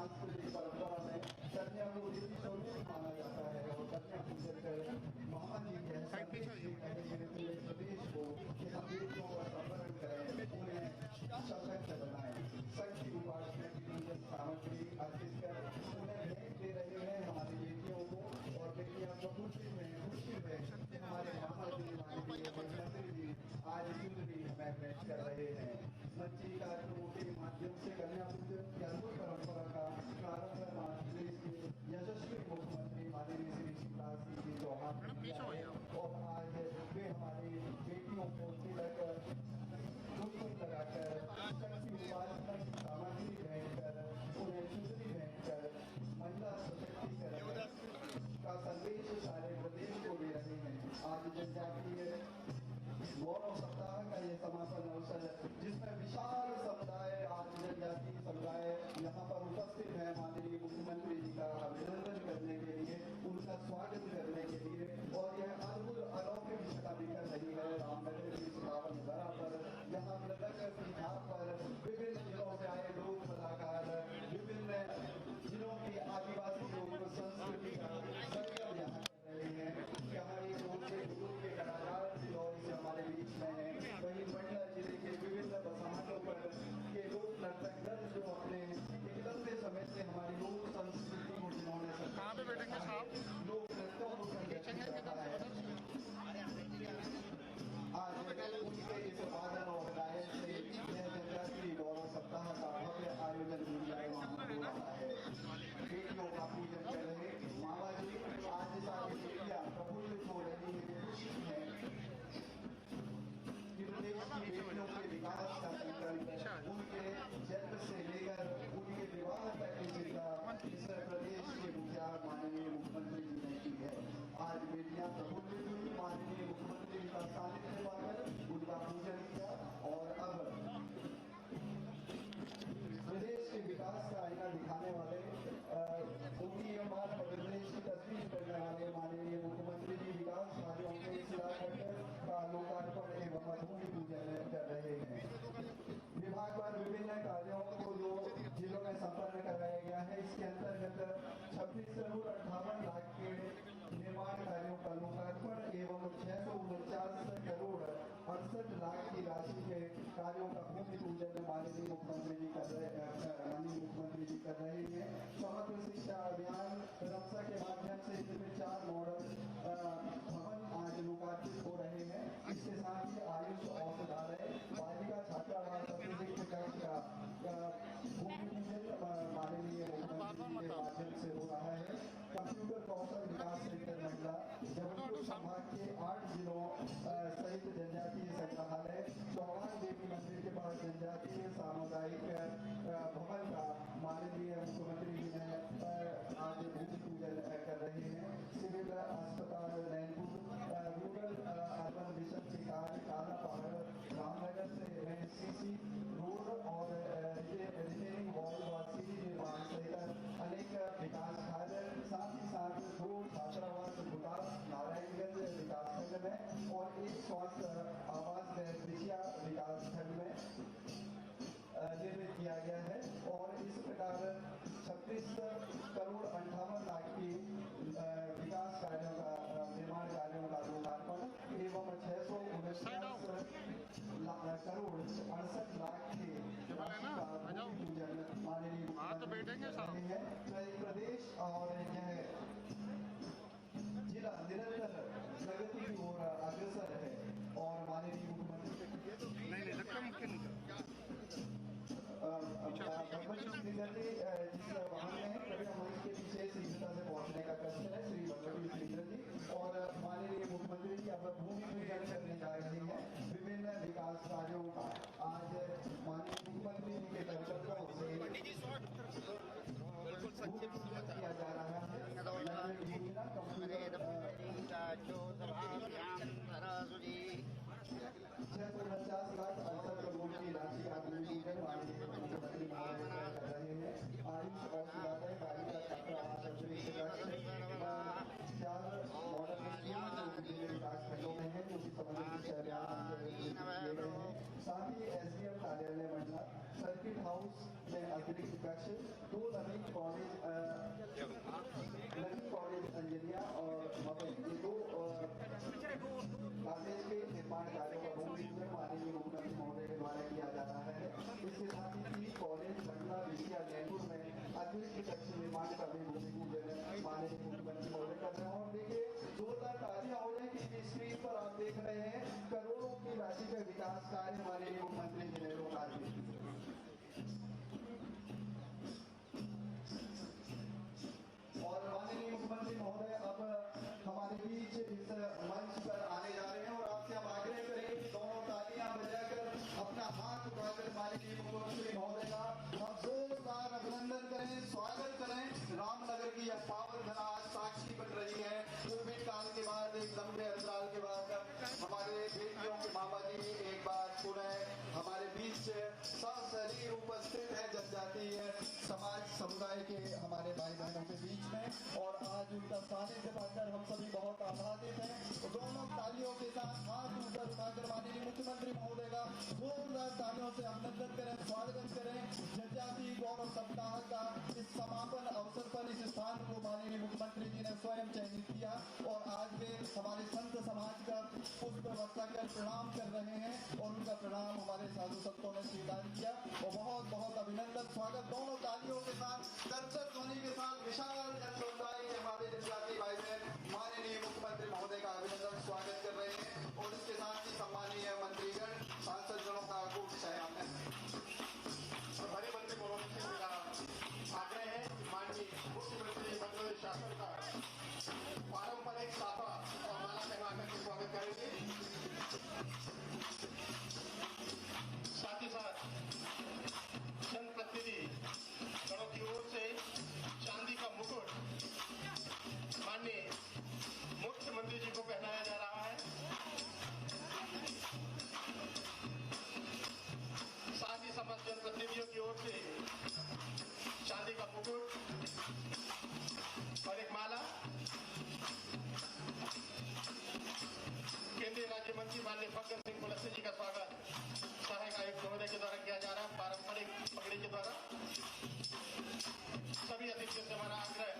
सांस्कृतिक परंपरा में कन्या को देवी स्वरूप माना जाता है और कन्या पूजन कर महाजी के प्रदेश को बेटियों का संवरण करें, उन्हें सशक्त बनाए, शक्ति उपासना की पूजन सामग्री अर्पित कर उन्हें भेंट दे रहे हैं हमारी बेटियों को। और बेटियां खुशी में हमारे महाजी मुख्यमंत्री जी आज भी हमें भेंट कर रहे हैं। मंची कार्यक्रमों के माध्यम से कन्या पूजन की अद्भुत परंपरा का प्रारंभ देश के यशस्वी मुख्यमंत्री माननीय श्री शिवराज सिंह जी चौहान और आज वे हमारी बेटियों को तिलक लगाकर शक्ति उपासना की सामग्री भेंट कर उन्हें चुनरी भेंट कर महिला सशक्तिकरण का संदेश सारे प्रदेश को दे रहे हैं। आज जनजातीय गौरव सप्ताह का ये समापन अवसर जिसमें विशाल समुदाय आज जनजातीय समुदाय यहाँ पर उपस्थित है माननीय मुख्यमंत्री जी का अभिनंदन करने के लिए, उनका स्वागत करने के लिए। और यह अद्भुत अलौकिक दिशा दिखा रही है रामनगर की श्रावण धरा पर, यहाँ मृतक की झाप पर विभिन्न जिलों से आए लोक कलाकार विभिन्न जिलों की आदिवासी लोक संस्कृति का संगम यहाँ रहे हैं। हमारे के कलाकार और हमारे बीच में है, वहीं मंडला जिले के विभिन्न बसाहटों पर के लोक नर्तक जो अपने लंबे समय से हमारी लोक संस्कृति को जिन्होंने लोक नृत्यों को संरक्षित रखा है। आज उनके इस वादन और गायन से यह जनजातीय गौरव सप्ताह का भव्य आयोजन हो रहा है। बेटियों का पूजन कर रहे मामा जी आज सारी बेटियां प्रफुल्लित हो रही है कि प्रदेश की बेटियों के विकास का संकल्प उनके जन्म से लेकर उनके विवाह तक की चिंता इस प्रदेश के मुखिया माननीय मुख्यमंत्री जी ने की है। आज बेटियां प्रफुल्लित हुई, माननीय मुख्यमंत्री जी का सानिध्य पाकर उनका पूजन किया और अब प्रदेश के विकास का आईना दिखाने वाले उनकी यह बात प्रदेश की तस्वीर करने वाले माननीय मुख्यमंत्री जी विकास कार्यों के शिलान्यास का लोकार्पण एवं भूमि पूजन कर रहे हैं। विभाग पर विभिन्न कार्यों को जो जिलों में संपन्न कराया गया है, इसके अंतर्गत 26,58 लाख के निर्माण कार्यों का लोकार्पण एवं 649 करोड़ 68 लाख की राशि के कार्यों का भूमि पूजन माननीय मुख्यमंत्री जी कर रहे हैं। समग्र शिक्षा अभियान रक्षा के माध्यम से इसमें 4 मॉडल भवन आज लोकार्पित हो रहे हैं। इसके साथ ही आयुष औषधालय बालिका छात्रावास का भूमि पूजन माननीय मुख्यमंत्री के माध्यम से हो रहा है। कंप्यूटर कौशल विकास सेंटर महिला जबलपुर संभाग के 8 जिलों सहित जनजातीय संग्रहालय चौहान देवी मंदिर के पास जनजातीय सामुदायिक भवन का माननीय मुख्यमंत्री जी ने आज भूमि पूजन कर रहे हैं। सिविल अस्पताल नैनपुर रूरल अर्बन मिशन से काला पहाड़ रामनगर से सीसी रोड और रिटेनिंग वॉल व सीढ़ी निर्माण सहित अनेक विकास कार्य, साथ ही साथ 2 छात्रावास गुटास नारायणगंज विकासखंड में और 1 स्वास्थ्य आवास कृषिया विकासखंड में निर्मित किया गया है। और इस प्रकार 36 करोड़ 58 लाख की विकास कार्यों का निर्माण कार्यों का लोकार्पण एवं 649 करोड़ 68 लाख के पूजन माननीय प्रदेश और यह जिला निरंतर प्रगति की ओर अग्रसर है। और माननीय मुख्यमंत्री जिस वाहन में कृपया मंच के पीछे शीघ्रता हाउस में अतिरिक्त कक्ष, 2 लर्निंग कॉलेज इंजीनियर और मदन, ये 2 कॉलेज के निर्माण कार्यों का भूमि पूजन माननीय मुख्यमंत्री महोदय के द्वारा किया जा रहा है। इसके साथ ही 3 कॉलेज पटना, विसिया, जयपुर में अतिरिक्त कक्ष निर्माण का भी भूमि पूजन माननीय मुख्यमंत्री महोदय कर रहे हैं। और देखिए, जोरदार तालियां हो जाए कि स्क्रीन पर आप देख रहे हैं करोड़ों की राशि का विकास कार्य माननीय मुख्यमंत्री जी ने लोकार्पित किया। और माननीय मुख्यमंत्री महोदय अब हमारे बीच इस मंच पर आने जा रहे हैं और आपसे हम आग्रह करेंगे कि दोनों तालियां बजाकर अपना हाथ उठाकर माननीय मुख्यमंत्री महोदय का हम जोरदार अभिनंदन करें, स्वागत करें। रामनगर की यह पावन धरा आज साक्षी बन रही है। कोविड काल के बाद, एक लंबे अंतराल के बाद हमारे बेटियों के मामा जी एक बार पुनः हमारे बीच सशरीर उपस्थित है जनजातीय समाज समुदाय के हमारे भाई बहनों के बीच में, और आज उनका सानिध्य पाकर हम सभी बहुत आह्लादित हैं। तो दोनों तालियों के साथ हाथ ऊपर उठाकर माननीय मुख्यमंत्री महोदय का जोरदार तालियों से अभिनंदन करें, स्वागत करें। जनजातीय गौरव सप्ताह का इस समापन अवसर पर इस स्थान को माननीय मुख्यमंत्री जी ने स्वयं चयनित किया और आज वे हमारे संत समाज का पुष्प वर्षा कर प्रणाम कर रहे हैं और उनका प्रणाम हमारे साधु संतों ने स्वीकार किया। और बहुत बहुत अभिनंदन, स्वागत दोनों तालियों के साथ, कर्तव्य ध्वनि के साथ विशाल जन समुदाय के हमारे जनजातीय भाई बहन माननीय मुख्यमंत्री महोदय का अभिनंदन स्वागत कर रहे हैं। और इसके साथ ही सम्मानीय मंत्रीगण, सांसद जनों का खूब चयन है। हमारे मंत्री महोदय से मेरा आग्रह है कि माननीय मुख्यमंत्री मंडल शासन का पारंपरिक साफा और माला पहनाकर के स्वागत करेंगे। साथ ही साथ जनप्रतिनिधि गणों की ओर से चांदी का मुकुट माननीय मुख्यमंत्री जी को पहनाया जा रहा है। साथ ही समस्त जनप्रतिनिधियों की ओर से चांदी का मुकुट और एक माला केंद्रीय राज्य मंत्री माननीय फग्गन सिंह कुलस्ते जी का स्वागत सहायक आयुक्त महोदय के द्वारा किया जा रहा है पारंपरिक पगड़ी के द्वारा। सभी अतिथियों से हमारा आग्रह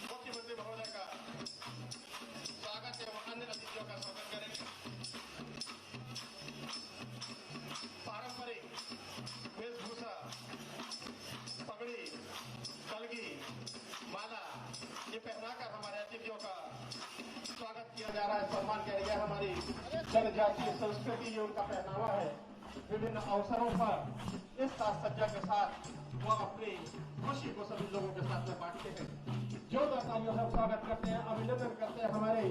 मुख्यमंत्री महोदय का स्वागत एवं अन्य अतिथियों का स्वागत करेंगे। पारंपरिक वेशभूषा, पगड़ी, कलगी, माला ये पहनाकर हमारे अतिथियों का स्वागत किया जा रहा है, सम्मान किया गया। हमारी जनजातीय संस्कृति ये उनका पहनावा है। विभिन्न अवसरों पर इस साज सज्जा के साथ वो अपनी खुशी को सभी लोगों के साथ में बांटते हैं। जोरदार तालियों से स्वागत करते हैं, अभिनंदन करते हैं हमारे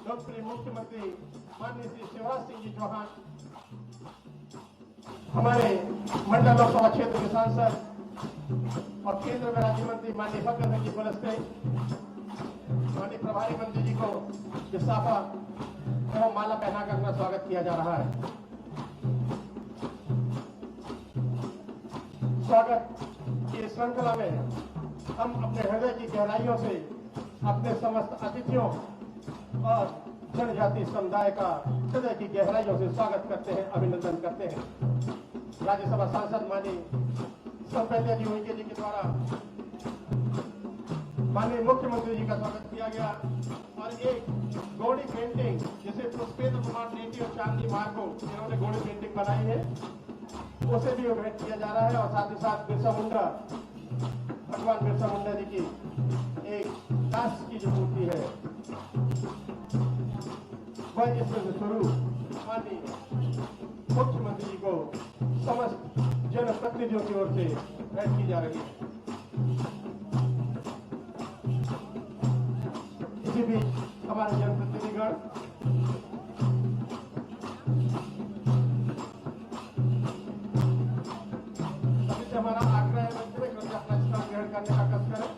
लोकप्रिय मुख्यमंत्री माननीय श्री शिवराज सिंह जी चौहान, हमारे मंडल लोकसभा क्षेत्र के सांसद और केंद्र में राज्य मंत्री माननीय फग्गन सिंह जी कुलस्ते, माननीय प्रभारी मंत्री जी को साफा एवं माला पहनाकर उनका स्वागत किया जा रहा है। स्वागत की श्रृंखला में हम अपने हृदय की गहराइयों से अपने समस्त अतिथियों और जनजाति समुदाय का हृदय की गहराइयों से स्वागत करते हैं, अभिनंदन करते हैं। राज्यसभा सांसद माननीय संपैया जी उनके जी के द्वारा माननीय मुख्यमंत्री जी का स्वागत किया गया और एक गौड़ी पेंटिंग जिसे पुष्पेंद्र कुमार नेटी और चांदी मार्गो इन्होंने गौड़ी पेंटिंग बनाई है, उसे भी भेंट किया जा रहा है। और साथ ही साथ बिरसा मुंडा, भगवान बिरसा मुंडा जी की एक कांस्य की जो मूर्ति है वह इसमें से शुरू माननीय मुख्यमंत्री जी को समस्त जनप्रतिनिधियों की ओर से भेंट की जा रही है। इसी बीच हमारे जनप्रतिनिधिगण सभी से हमारा आग्रह है अपना स्थान ग्रहण करने का कष्ट करें।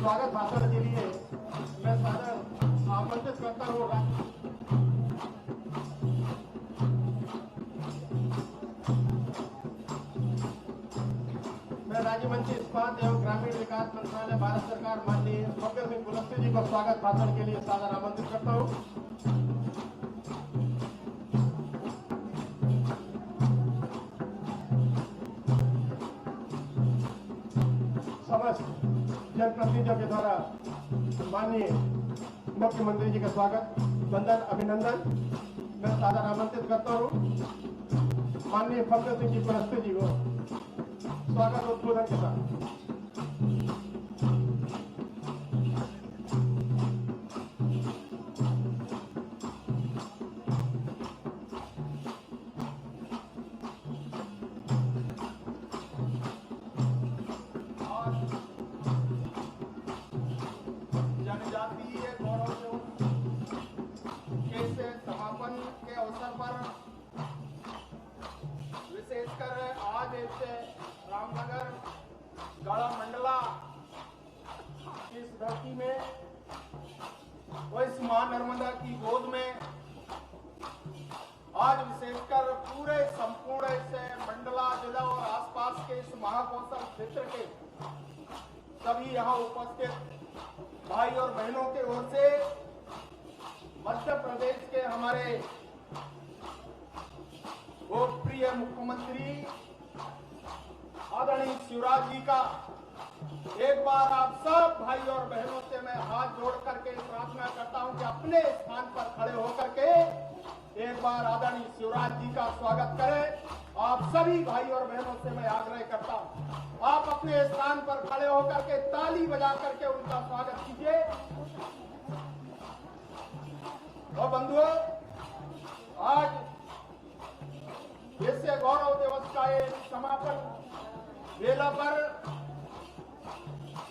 स्वागत भाषण के लिए मैं सादर आमंत्रित करता हूँ मैं राज्य मंत्री इस्पात एवं ग्रामीण विकास मंत्रालय भारत सरकार माननीय फग्गन सिंह कुलस्ते जी को को स्वागत भाषण के लिए सादर आमंत्रित करता हूं। समस्त जनप्रतिनिधियों के द्वारा माननीय मुख्यमंत्री जी का स्वागत, वंदन, अभिनंदन मैं सादर आमंत्रित करता हूँ। माननीय फखर सिंह जी कुलस्ते जी को स्वागत उद्बोधन के साथ। जनजातीय गौरव के समापन के अवसर पर विशेषकर आज इस रामनगर गढ़ा मंडला की इस धरती में और इस मां नर्मदा की गोद में आज विशेषकर पूरे संपूर्ण इस मंडला जिला और आसपास के इस महाकौशल क्षेत्र के सभी यहाँ उपस्थित भाई और बहनों के ओर से मध्य प्रदेश के हमारे लोकप्रिय मुख्यमंत्री आदरणीय शिवराज जी का एक बार आप सब भाई और बहनों से मैं हाथ जोड़ करके प्रार्थना करता हूं कि अपने स्थान पर खड़े होकर के एक बार आदरणीय शिवराज जी का स्वागत करें। आप सभी भाई और बहनों से मैं आग्रह करता हूं, आप अपने स्थान पर खड़े होकर के ताली बजा करके उनका स्वागत कीजिए। और बंधुओं, आज इससे गौरव दिवस का ये समापन वेला पर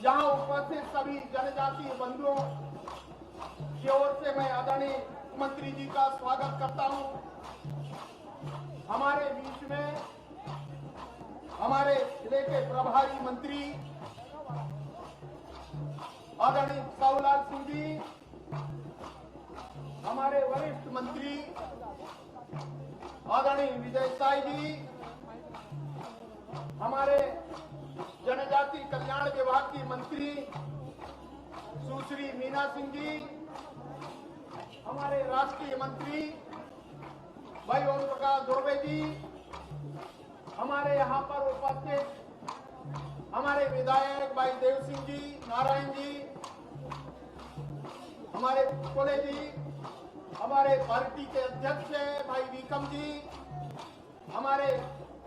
यहाँ उपस्थित सभी जनजातीय बंधुओं की ओर से मैं आदरणीय मुख्यमंत्री जी का स्वागत करता हूँ। हमारे बीच में हमारे जिले के प्रभारी मंत्री आदरणीय साहूलाल सिंह जी, हमारे वरिष्ठ मंत्री आदरणीय विजय साई जी, हमारे जनजाति कल्याण विभाग की मंत्री सुश्री मीना सिंह जी, हमारे राष्ट्रीय मंत्री भाई ओम प्रकाश धुर्वे जी, हमारे यहाँ पर उपस्थित हमारे विधायक भाई देव सिंह जी, नारायण जी, हमारे कोले जी, हमारे पार्टी के अध्यक्ष भाई विकम जी, हमारे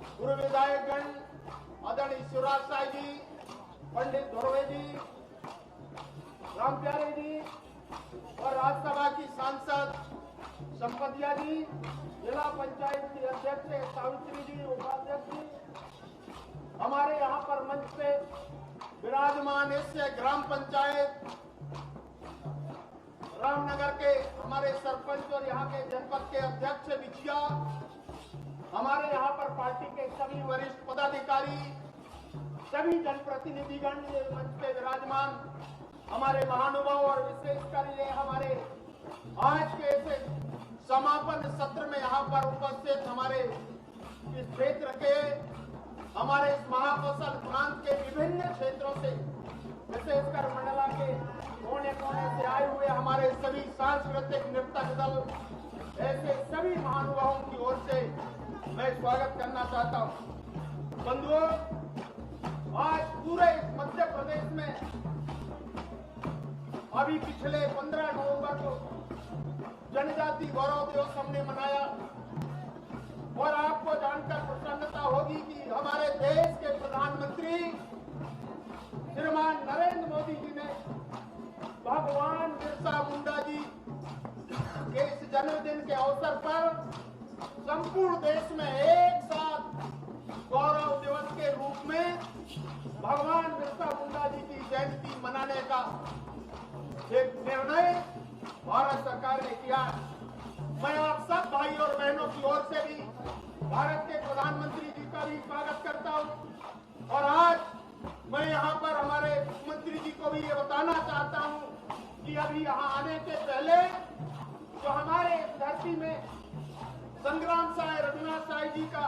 पूर्व विधायकगण आदरणीय शिवराज साई जी, पंडित धुर्वे जी, राम प्यारे जी और राज्यसभा की सांसद संपतिया जी, जिला पंचायत की अध्यक्ष सावित्री जी, उपाध्यक्ष जी, हमारे यहाँ पर मंच पे विराजमान इस ग्राम पंचायत रामनगर के हमारे सरपंच और यहाँ के जनपद के अध्यक्ष बिछिया, हमारे यहाँ पर पार्टी के सभी वरिष्ठ पदाधिकारी, सभी जनप्रतिनिधिगण मंच पे विराजमान, हमारे महानुभाव और विशेषकर ये हमारे आज के इस समापन सत्र में यहाँ पर उपस्थित हमारे इस क्षेत्र के हमारे इस महाकौशल प्रांत के विभिन्न क्षेत्रों से विशेषकर मंडला के कोने कोने से आए हुए हमारे सभी सांस्कृतिक नृत्यक दल, ऐसे सभी महानुभावों की ओर से मैं स्वागत करना चाहता हूँ। बंधुओं, आज पूरे मध्य प्रदेश में अभी पिछले 15 नवंबर को जनजाति गौरव दिवस हमने मनाया और आपको जानकर प्रसन्नता होगी कि हमारे देश के प्रधानमंत्री श्रीमान नरेंद्र मोदी जी ने भगवान बिरसा मुंडा जी के इस जन्मदिन के अवसर पर संपूर्ण देश में एक साथ गौरव दिवस के रूप में भगवान बिरसा मुंडा जी की जयंती मनाने का एक निर्णय भारत सरकार ने किया। मैं आप सब भाई और बहनों की ओर से भी भारत के प्रधानमंत्री जी का भी स्वागत करता हूं और आज मैं यहाँ पर हमारे मुख्यमंत्री जी को भी ये बताना चाहता हूं कि अभी यहाँ आने से पहले जो हमारे धरती में संग्राम साय रघुनाथ साई जी का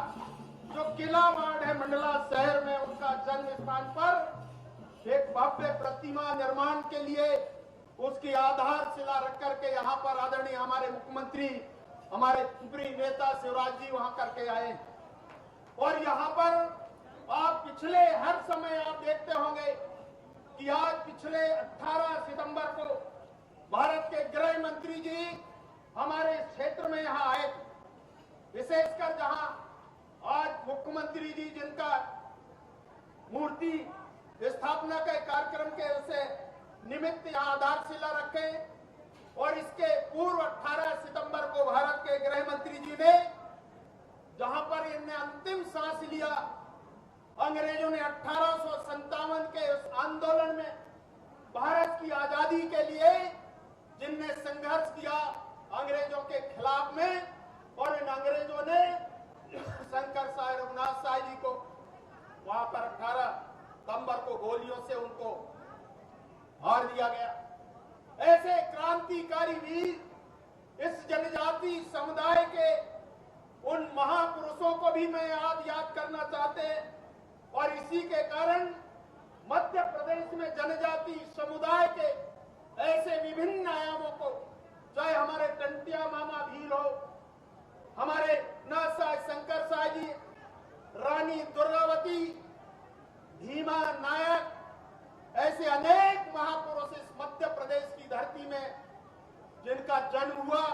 जो किला वार्ड है मंडला शहर में, उनका जन्म स्थान पर एक भव्य प्रतिमा निर्माण के लिए उसकी उसकी आधारशिला रख करके यहाँ पर आदरणीय हमारे मुख्यमंत्री, हमारे सुप्रीम नेता शिवराज जी वहां करके आए। और यहाँ पर आप पिछले हर समय आप देखते होंगे कि आज पिछले 18 सितंबर को भारत के गृह मंत्री जी हमारे क्षेत्र में यहाँ आए, विशेषकर जहां आज मुख्यमंत्री जी जिनका मूर्ति स्थापना के कार्यक्रम के से निमित्त यहाँ आधारशिला रखे, और इसके पूर्व 18 सितंबर को भारत के गृह मंत्री जी ने जहां पर इन्हें अंतिम सांस लिया, अंग्रेजों ने 1857 के उस आंदोलन में भारत की आजादी के लिए जिनने संघर्ष किया अंग्रेजों के खिलाफ में, और इन अंग्रेजों ने शंकर साय रघुनाथ साय जी को वहां पर 18 सितंबर को गोलियों से उनको मार दिया गया। ऐसे क्रांतिकारी वीर इस जनजाति समुदाय के उन महापुरुषों को भी मैं आज याद करना चाहते हैं, और इसी के कारण मध्य प्रदेश में जनजाति समुदाय के ऐसे विभिन्न आयामों को, चाहे हमारे टंटिया मामा भील हो, हमारे नासाय शंकर साय जी, रानी दुर्गावती, भीमा नायक, ऐसे अनेक महापुरुष इस मध्य प्रदेश की धरती में जिनका जन्म हुआ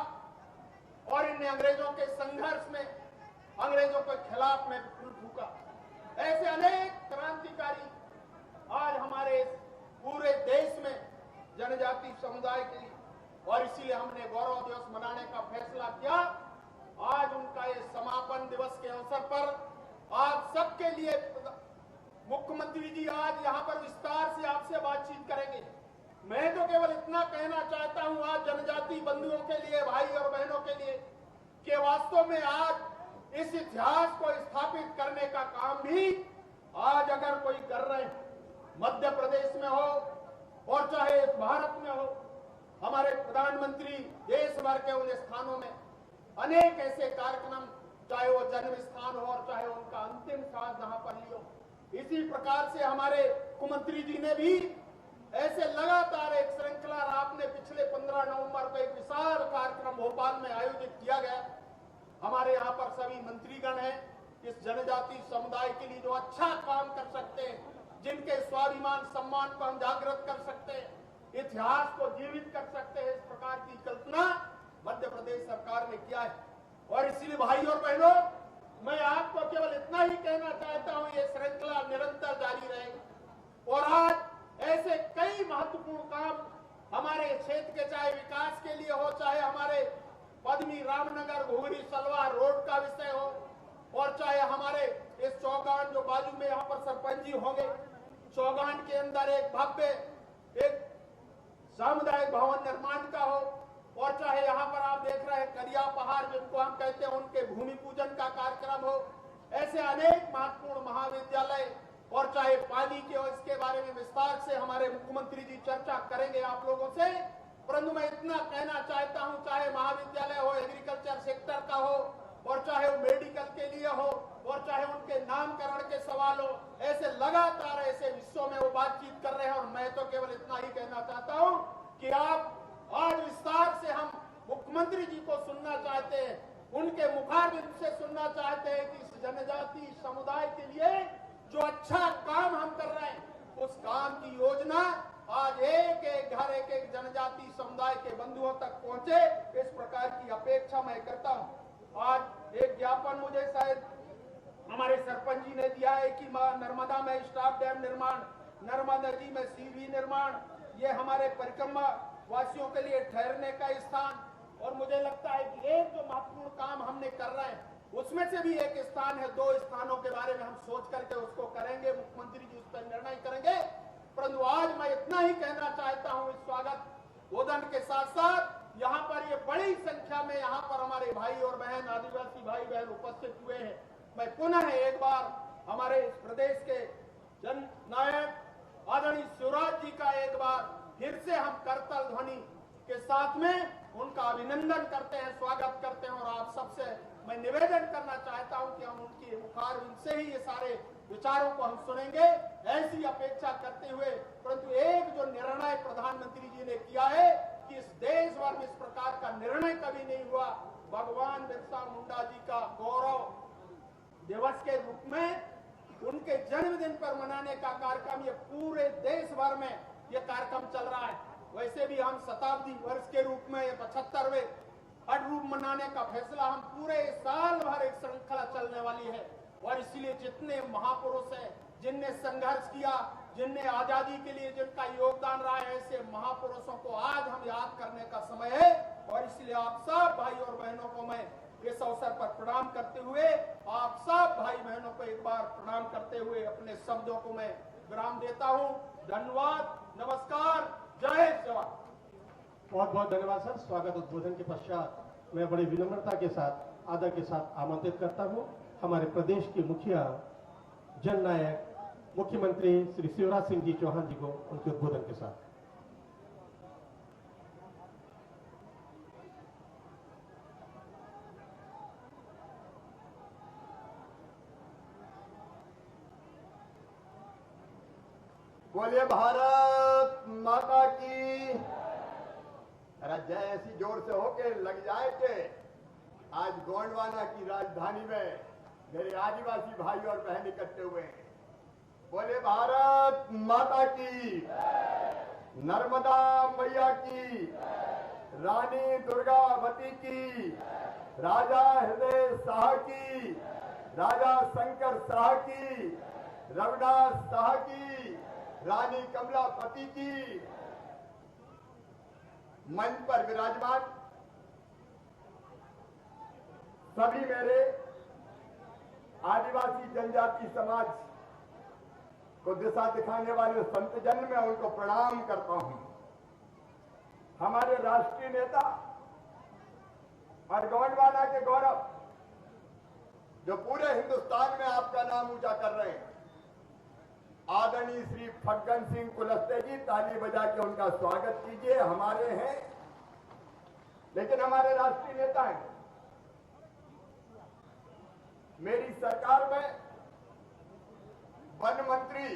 और इन्हें अंग्रेजों के संघर्ष में अंग्रेजों के खिलाफ में फूका। ऐसे अनेक क्रांतिकारी आज हमारे पूरे देश में जनजाति समुदाय के लिए, और इसीलिए हमने गौरव दिवस मनाने का फैसला किया। आज उनका ये समापन दिवस के अवसर पर आप सबके लिए मुख्यमंत्री जी आज यहाँ पर विस्तार से आपसे बातचीत करेंगे। मैं तो केवल इतना कहना चाहता हूँ आज जनजाति बंधुओं के लिए, भाई और बहनों के लिए, कि वास्तव में आज इस इतिहास को स्थापित करने का काम भी आज अगर कोई कर रहे हैं, मध्य प्रदेश में हो और चाहे भारत में हो, हमारे प्रधानमंत्री देश भर के उन स्थानों में अनेक ऐसे कार्यक्रम, चाहे वो जन्म स्थान हो और चाहे उनका अंतिम सांस जहां पर लियो, इसी प्रकार से हमारे मुख्यमंत्री जी ने भी ऐसे लगातार एक श्रृंखला, आपने पिछले 15 नवंबर को एक विशाल कार्यक्रम भोपाल में आयोजित किया गया। हमारे यहाँ पर सभी मंत्रीगण हैं इस जनजाति समुदाय के लिए जो अच्छा काम कर सकते हैं, जिनके स्वाभिमान सम्मान को हम जागृत कर सकते हैं, इतिहास को जीवित कर सकते हैं, इस प्रकार की कल्पना मध्य प्रदेश सरकार ने किया है। और इसलिए भाई और बहनों, मैं आपको केवल इतना ही कहना चाहता हूं, ये श्रृंखला निरंतर जारी रहेगी। और आज ऐसे कई महत्वपूर्ण काम हमारे क्षेत्र के, चाहे विकास के लिए हो, चाहे हमारे पद्मी रामनगर घुघरी सलवा रोड का विषय हो, और चाहे हमारे इस चौगान जो बाजू में यहाँ पर सरपंच जी होंगे, चौगान के अंदर एक भव्य एक सामुदायिक भवन निर्माण का हो, और चाहे यहाँ पर आप देख रहे हैं करिया पहाड़ जिनको हम कहते हैं, उनके भूमि पूजन का कार्यक्रम हो, ऐसे अनेक महत्वपूर्ण महाविद्यालय, और चाहे पानी के, और इसके बारे में विस्तार से हमारे मुख्यमंत्री जी चर्चा करेंगे आप लोगों से। परंतु मैं इतना कहना चाहता हूं, चाहे महाविद्यालय हो, एग्रीकल्चर सेक्टर का हो, और चाहे वो मेडिकल के लिए हो, और चाहे उनके नामकरण के सवाल हो, ऐसे लगातार ऐसे विषयों में वो बातचीत कर रहे हैं। और मैं तो केवल इतना ही कहना चाहता हूं कि आप आज विस्तार से हम मुख्यमंत्री जी को सुनना चाहते हैं, उनके मुखारबिंद से सुनना चाहते हैं कि इस जनजाति समुदाय के लिए जो अच्छा काम हम कर रहे हैं, उस काम की योजना आज एक एक घर, एक एक जनजाति समुदाय के बंधुओं तक पहुंचे, इस प्रकार की अपेक्षा मैं करता हूं। आज एक ज्ञापन मुझे शायद हमारे सरपंच जी ने दिया है कि नर्मदा में स्टाफ डैम निर्माण, नर्मदा नदी में सीवी निर्माण, ये हमारे परिक्रमा वासियों के लिए ठहरने का स्थान, और मुझे लगता है कि एक जो महत्वपूर्ण काम हमने कर रहे हैं उसमें से भी एक स्थान है, 2 स्थानों के बारे में हम सोच करके उसको करेंगे, मुख्यमंत्री जी उस पर निर्णय करेंगे। परंतु आज मैं इतना ही कहना चाहता हूं, इस स्वागत उदन के साथ साथ यहाँ पर ये बड़ी संख्या में यहाँ पर हमारे भाई और बहन, आदिवासी भाई बहन उपस्थित हुए हैं। मैं पुनः एक बार हमारे इस प्रदेश के जन नायक आदरणीय शिवराज जी का एक बार फिर से हम करतल ध्वनि के साथ में उनका अभिनंदन करते हैं, स्वागत करते हैं। और आप सबसे मैं निवेदन करना चाहता हूं कि हम उनकी मुखारबिंद से ही ये सारे विचारों को हम सुनेंगे, ऐसी अपेक्षा करते हुए। परंतु एक जो निर्णय प्रधानमंत्री जी ने किया है का निर्णय कभी नहीं हुआ। भगवान बिरसा मुंडा जी का गौरव दिवस के रूप में उनके जन्मदिन पर मनाने का कार्यक्रम ये पूरे देश भर में ये कार्यक्रम चल रहा है। वैसे भी हम शताब्दी वर्ष के रूप में 75वें अडरूप मनाने का फैसला हम पूरे साल भर एक श्रृंखला चलने वाली है। और इसलिए जितने महापुरुष हैं, जिनने संघर्ष किया, जिनने आजादी के लिए जिनका योगदान रहा है, ऐसे महापुरुषों को आज हम याद करने का समय है। और इसलिए आप सब भाई और बहनों को मैं इस अवसर पर प्रणाम करते हुए, आप सब भाई बहनों को एक बार प्रणाम करते हुए अपने शब्दों को मैं विराम देता हूं। धन्यवाद, नमस्कार, जय जवान। बहुत बहुत धन्यवाद सर। स्वागत उद्बोधन के पश्चात मैं बड़ी विनम्रता के साथ, आदर के साथ आमंत्रित करता हूं हमारे प्रदेश के मुखिया, जननायक, मुख्यमंत्री श्री शिवराज सिंह जी चौहान जी को उनके उद्बोधन के साथ। बोलिए भारत माता की। अरे जय ऐसी जोर से हो के लग जाए कि आज गोंडवाना की राजधानी में मेरे आदिवासी भाई और बहन इकट्ठे हुए हैं। बोले भारत माता की, नर्मदा मैया की, रानी दुर्गावती की, राजा हृदय शाह की, राजा शंकर शाह की, रघुनाथ शाह की, रानी कमलापति की, मंच पर विराजमान सभी मेरे आदिवासी जनजाति समाज को दिशा दिखाने वाले संत जन, मैं उनको प्रणाम करता हूं। हमारे राष्ट्रीय नेता और गोंडवाना के गौरव जो पूरे हिंदुस्तान में आपका नाम ऊंचा कर रहे हैं, आदरणीय श्री फग्गन सिंह कुलस्ते जी, ताली बजा के उनका स्वागत कीजिए। हमारे हैं, लेकिन हमारे राष्ट्रीय नेता हैं। मेरी सरकार में वन मंत्री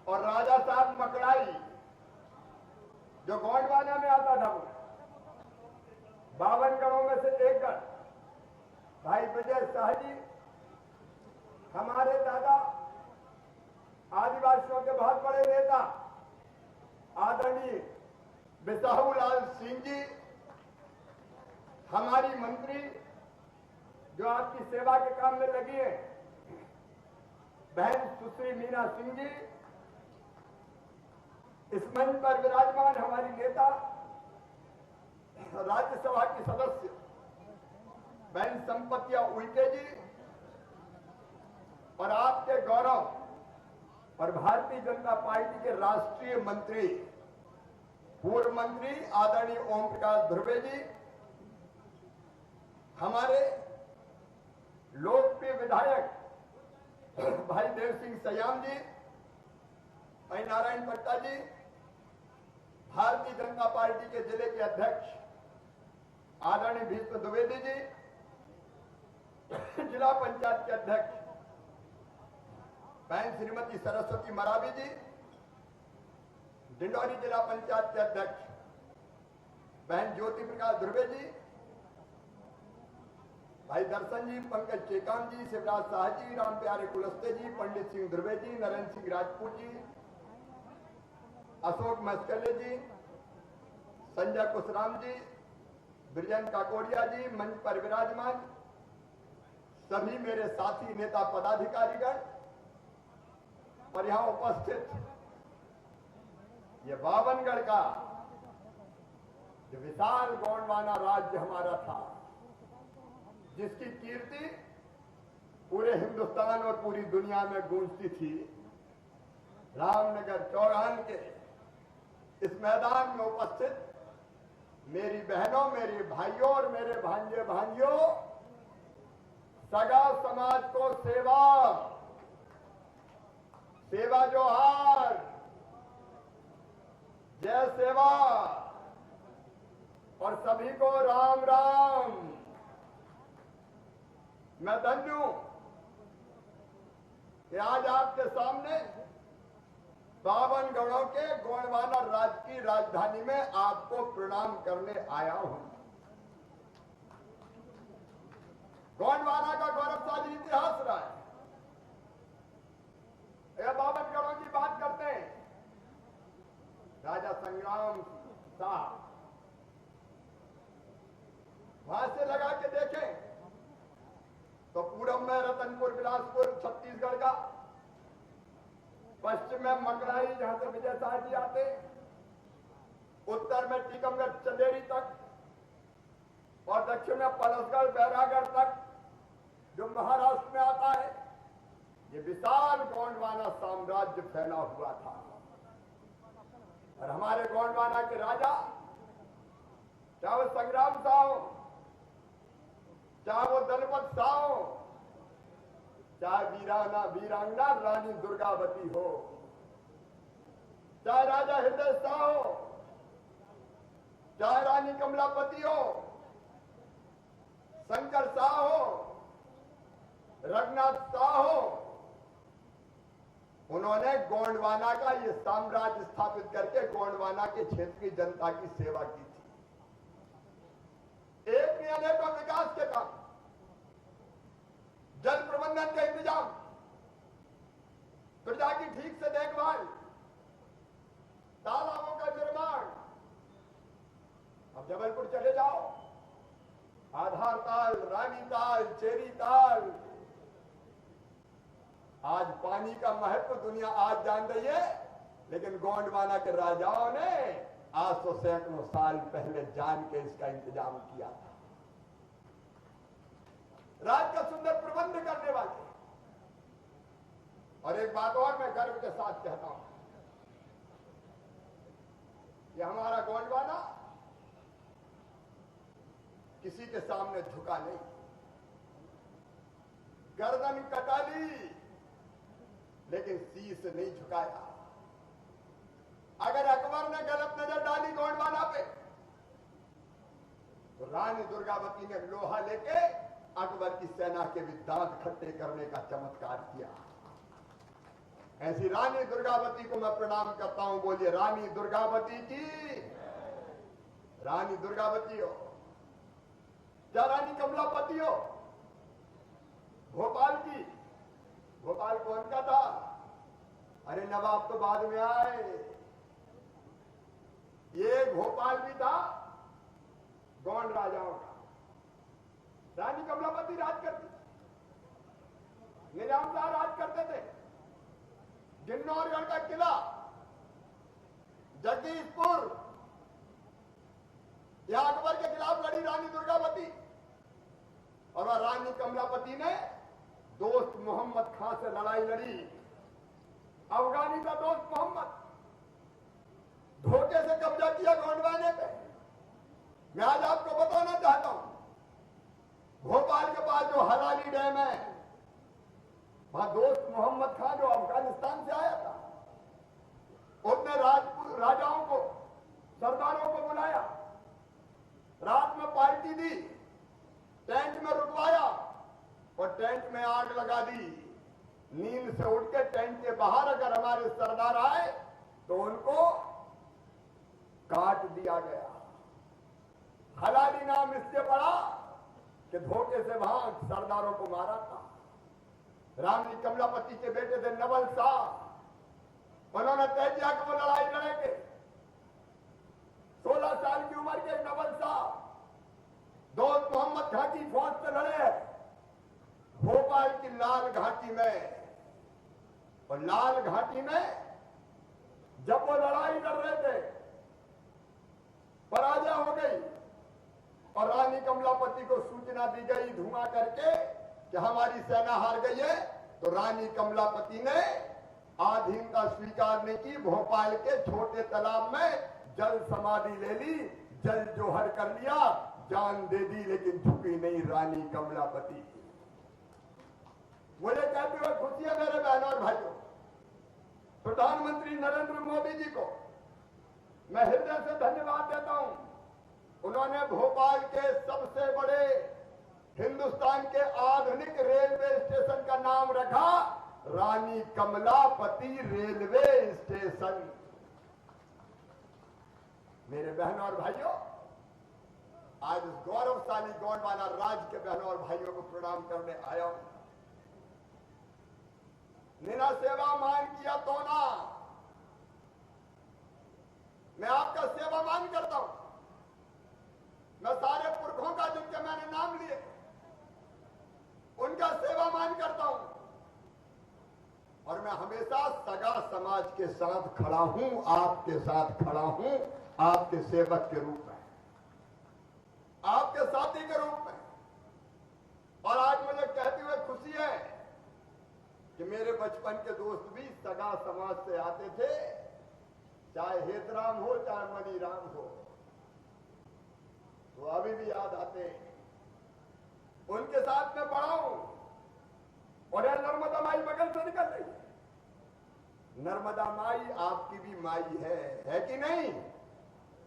और राजा साहब मकड़ाई जो गोंडवाना में आता था, वो 52 गढ़ों में से एक गढ़ भाई विजय शाह जी, हमारे दादा आदिवासियों के बहुत बड़े नेता आदरणीय बिसाहूलाल सिंह जी, हमारी मंत्री जो आपकी सेवा के काम में लगी है बहन सुश्री मीना सिंह जी, इस मंच पर विराजमान हमारी नेता राज्यसभा की सदस्य बहन संपत्तिया उइके जी, और आपके गौरव और भारतीय जनता पार्टी के राष्ट्रीय मंत्री, पूर्व मंत्री आदरणीय ओम प्रकाश धुर्वे जी, हमारे लोकप्रिय विधायक भाई देव सिंह सयाम जी, भाई नारायण पट्टा जी, भारतीय जनता पार्टी के जिले के अध्यक्ष आदरणीय भीष्म द्विवेदी जी, जिला पंचायत के अध्यक्ष बहन श्रीमती सरस्वती मरावी जी, डिंडौरी जिला पंचायत के अध्यक्ष बहन ज्योति प्रकाश धुर्वे जी, भाई दर्शन जी, पंकज चेकाम जी, शिवराज शाह जी, राम प्यारे कुलस्ते जी, पंडित सिंह धुर्वे जी, नरेंद्र सिंह राजपूत जी, अशोक मस्कले जी, संजय कुशराम जी, ब्रिजन काकोड़िया जी, मंच पर विराजमान सभी मेरे साथी नेता पदाधिकारीगण और यहां उपस्थित ये 52 गढ़ का जो विशाल गोंडवाना राज्य हमारा था, जिसकी कीर्ति पूरे हिंदुस्तान और पूरी दुनिया में गूंजती थी, रामनगर चौराहे के इस मैदान में उपस्थित मेरी बहनों, मेरे भाइयों और मेरे भांजे भांजियों, सगा समाज को सेवा, सेवा जोहार, जय सेवा, और सभी को राम राम। मैं धन्य हूं कि आज आपके सामने 52 गणों के गोंडवाना राज्य की राजधानी में आपको प्रणाम करने आया हूं। गोंडवाना का गौरवशाली इतिहास रहा है। 52 गणों की बात करते हैं। राजा संग्राम शाह, वहां से लगा के देखें तो पूरब में रतनपुर बिलासपुर छत्तीसगढ़ का, पश्चिम में मकराई जहां से विजय शाह जी आते, उत्तर में टीकमगढ़ चंदेरी तक, और दक्षिण में पलसगढ़ बैरागढ़ तक जो महाराष्ट्र में आता है। ये विशाल गोंडवाना साम्राज्य फैला हुआ था। और हमारे गोंडवाना के राजा, चाहे वो संग्राम शाह हो, चाहे वो दलपत शाह हो, चाहे वीरांगना रानी दुर्गावती हो, चाहे राजा हृदय शाह हो, चाहे रानी कमलापति हो, शंकर शाह हो, रघुनाथ शाह हो, उन्होंने गोंडवाना का ये साम्राज्य स्थापित करके गोंडवाना के क्षेत्र की जनता की सेवा की थी। एक ने अनेकों विकास के काम, जल प्रबंधन का इंतजाम, प्रजा की ठीक से देखभाल, तालाबों का निर्माण। अब जबलपुर चले जाओ, आधार ताल, रानी ताल, चेरी ताल, आज पानी का महत्व दुनिया आज जान रही है, लेकिन गोंडवाना के राजाओं ने आज तो सैकड़ों साल पहले जान के इसका इंतजाम किया था। राज का सुंदर प्रबंध करने वाले। और एक बात और मैं गर्व के साथ कहता हूं, ये हमारा गोंडवाना किसी के सामने झुका नहीं, गर्दन कटा ली लेकिन शीश नहीं झुकाया। अगर अकबर ने गलत नजर डाली गोंडवाना पे, तो रानी दुर्गावती ने लोहा लेके अकबर की सेना के भी दांत खट्टे करने का चमत्कार किया। ऐसी रानी दुर्गावती को मैं प्रणाम करता हूं। बोलिए रानी दुर्गावती की। रानी दुर्गावती हो, क्या रानी कमलापति हो, भोपाल की। भोपाल कौन का था? अरे नवाब तो बाद में आए, ये भोपाल भी था गोंड राजाओं का। रानी कमलापति राज करती, निजाम शाह राज करते थे। गिन्नौरगढ़ का किला, जगदीशपुर, यहां अकबर के खिलाफ लड़ी रानी दुर्गावती, और वह रानी कमलापति ने दोस्त मोहम्मद खां से लड़ाई लड़ी। अफगानी का दोस्त मोहम्मद, धोखे से कब्जा किया गोंडवाने पे। मैं आज आपको बताना चाहता हूं, भोपाल के पास जो हलाली डैम है, वहां दोस्त मोहम्मद खां जो अफगानिस्तान से आया था, उसने राजाओं को, सरदारों को बुलाया, रात में पार्टी दी, टेंट में रुकवाया और टेंट में आग लगा दी। नींद से उठ के टेंट के बाहर अगर हमारे सरदार आए तो उनको काट दिया गया। हलाली नाम इससे पड़ा कि धोखे से वहां सरदारों को मारा था। रानी कमलापति के बेटे थे नवल शाह, उन्होंने तय किया कि वो लड़ाई लड़ेंगे। 16 साल की उम्र के नवल शाह दोस्त मोहम्मद खां की फौज से लड़े भोपाल की लाल घाटी में। और लाल घाटी में जब वो लड़ाई लड़ रहे थे, पराजय हो गई और रानी कमलापति को सूचना दी गई धुआं करके कि हमारी सेना हार गई है। तो रानी कमलापति ने आधीनता स्वीकार नहीं की, भोपाल के छोटे तालाब में जल समाधि ले ली, जल जोहर कर लिया, जान दे दी, लेकिन झुकी नहीं रानी कमलापति। मुझे कहते हुए खुशी है मेरे बहनों और भाइयों, प्रधानमंत्री नरेंद्र मोदी जी को मैं हृदय से धन्यवाद देता हूं। उन्होंने भोपाल के सबसे बड़े हिंदुस्तान के आधुनिक रेलवे स्टेशन का नाम रखा रानी कमलापति रेलवे स्टेशन। मेरे बहनों और भाइयों, आज इस गौरवशाली गोंडवाना राज्य के बहनों और भाइयों को प्रणाम करने आया हूं। निना सेवा मान किया तो ना, मैं आपका सेवा मान करता हूं। मैं सारे पुरखों का जिनके मैंने नाम लिए उनका सेवा मान करता हूं, और मैं हमेशा सगा समाज के साथ खड़ा हूं, आपके साथ खड़ा हूं, आपके सेवक के रूप में, आपके साथी के रूप में। और आज मुझे कहते हुए खुशी है कि मेरे बचपन के दोस्त भी सगा समाज से आते थे, चाहे हेतराम हो चाहे मनीराम हो, तो अभी भी याद आते हैं। उनके साथ में पढ़ा हूं, और यह नर्मदा माई बगल से निकल रही है। नर्मदा माई आपकी भी माई है कि नहीं?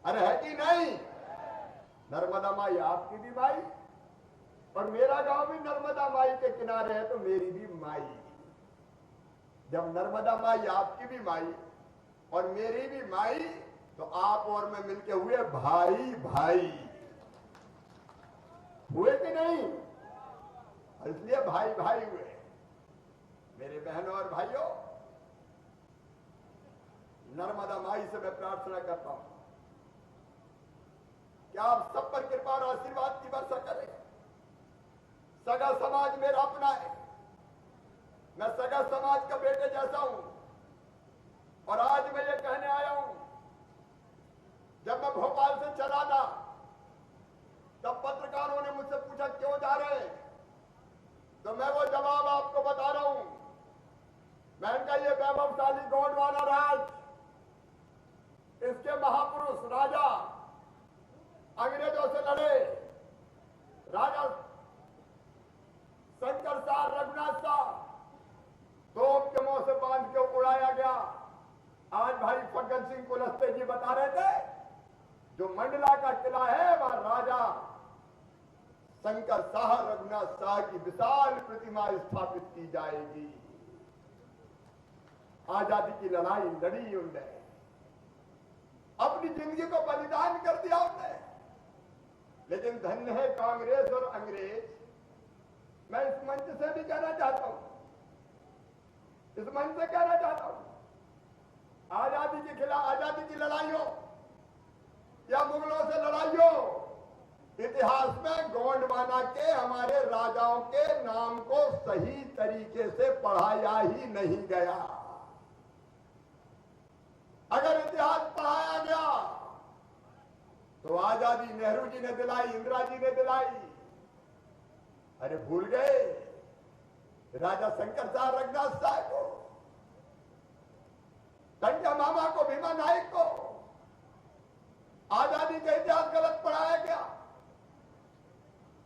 अरे है कि नहीं? नर्मदा माई आपकी भी माई, और मेरा गांव भी नर्मदा माई के किनारे है, तो मेरी भी माई। जब नर्मदा माई आपकी भी माई और मेरी भी माई, तो आप और मैं मिलके हुए भाई भाई, हुए कि नहीं? इसलिए भाई भाई हुए। मेरे बहनों और भाइयों, नर्मदा माई से मैं प्रार्थना करता हूं कि आप सब पर कृपा और आशीर्वाद की वर्षा करें। सगा समाज मेरा अपना है, मैं सगा समाज का बेटे जैसा हूं। और आज मैं ये कहने आया हूं, जब मैं भोपाल से चला था तब पत्रकारों ने मुझसे पूछा क्यों जा रहे हैं, तो मैं वो जवाब आपको बता रहा हूं। मैंने कहा ये वैभवशाली गोंडवाना राज, इसके महापुरुष राजा अंग्रेजों से लड़े, राजा शंकर शाह, रघुनाथ शाह, तोप के मुंह से बांध के उड़ाया गया। आज भाई फग्गन सिंह कुलस्ते जी बता रहे थे, जो मंडला का किला है वहां राजा शंकर शाह, रघुनाथ शाह की विशाल प्रतिमा स्थापित की जाएगी। आजादी की लड़ाई लड़ी उनने, अपनी जिंदगी को बलिदान कर दिया उनने। लेकिन धन्य है कांग्रेस और अंग्रेज। मैं इस मंच से भी कहना चाहता हूं, इस मंच से कहना चाहता हूं, आजादी के खिलाफ, आजादी की लड़ाई हो या मुगलों से लड़ाई हो, इतिहास में गोंडवाना के हमारे राजाओं के नाम को सही तरीके से पढ़ाया ही नहीं गया। अगर इतिहास पढ़ाया गया तो आजादी नेहरू जी ने दिलाई, इंदिरा जी ने दिलाई। अरे भूल गए राजा शंकर शाह, रघुनाथ शाह को, टंटा मामा को, भीमा नायक को। आजादी का इतिहास गलत पढ़ाया गया।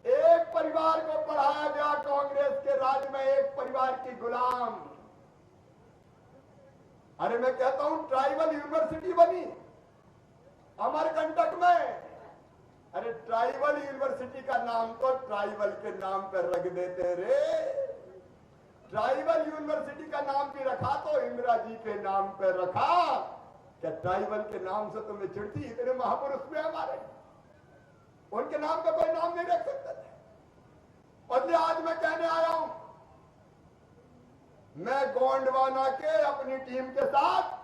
एक परिवार को पढ़ाया गया, कांग्रेस के राज में एक परिवार की गुलाम। अरे मैं कहता हूं ट्राइबल यूनिवर्सिटी बनी अमरकंटक में। अरे ट्राइबल यूनिवर्सिटी का नाम तो ट्राइबल के नाम पर रख देते रे। ट्राइबल यूनिवर्सिटी का नाम भी रखा तो इंदिरा जी के नाम पर रखा। क्या ट्राइबल के नाम से तुम्हें चिढ़ती? इतने महापुरुष में हमारे, उनके नाम पे कोई नाम नहीं रख सकते थे। और आज मैं कहने आया हूं, मैं गोंडवाना के अपनी टीम के साथ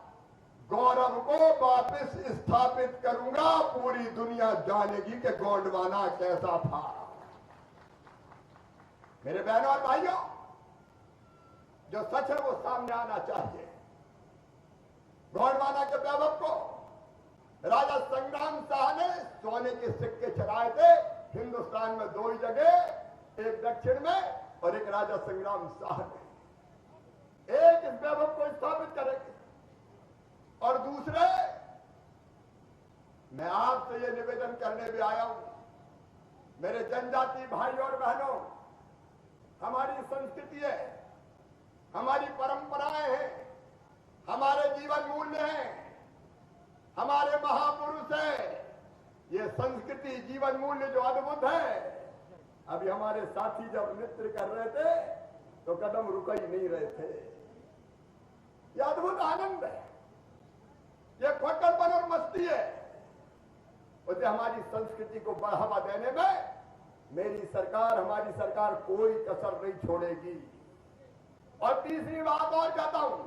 गौरव को वापस स्थापित करूंगा। पूरी दुनिया जानेगी कि गोंडवाना कैसा था। मेरे बहनों और भाइयों, जो सच है वो सामने आना चाहिए। गोंडवाना के वैभव को राजा संग्राम शाह ने सोने के सिक्के चढ़ाए थे हिंदुस्तान में, दो ही जगह, एक दक्षिण में और एक राजा संग्राम शाह ने। एक इस वैभव को स्थापित करेंगे, और दूसरे मैं आपसे ये निवेदन करने भी आया हूं, मेरे जनजाति भाई और बहनों, हमारी संस्कृति है, हमारी परंपराएं हैं, हमारे जीवन मूल्य हैं, हमारे महापुरुष हैं। ये संस्कृति, जीवन मूल्य जो अद्भुत है। अभी हमारे साथी जब नृत्य कर रहे थे तो कदम रुक ही नहीं रहे थे। ये अद्भुत आनंद है, ये खोटलपन और मस्ती है। उसे हमारी संस्कृति को बढ़ावा देने में मेरी सरकार, हमारी सरकार कोई कसर नहीं छोड़ेगी। और तीसरी बात और कहता हूं,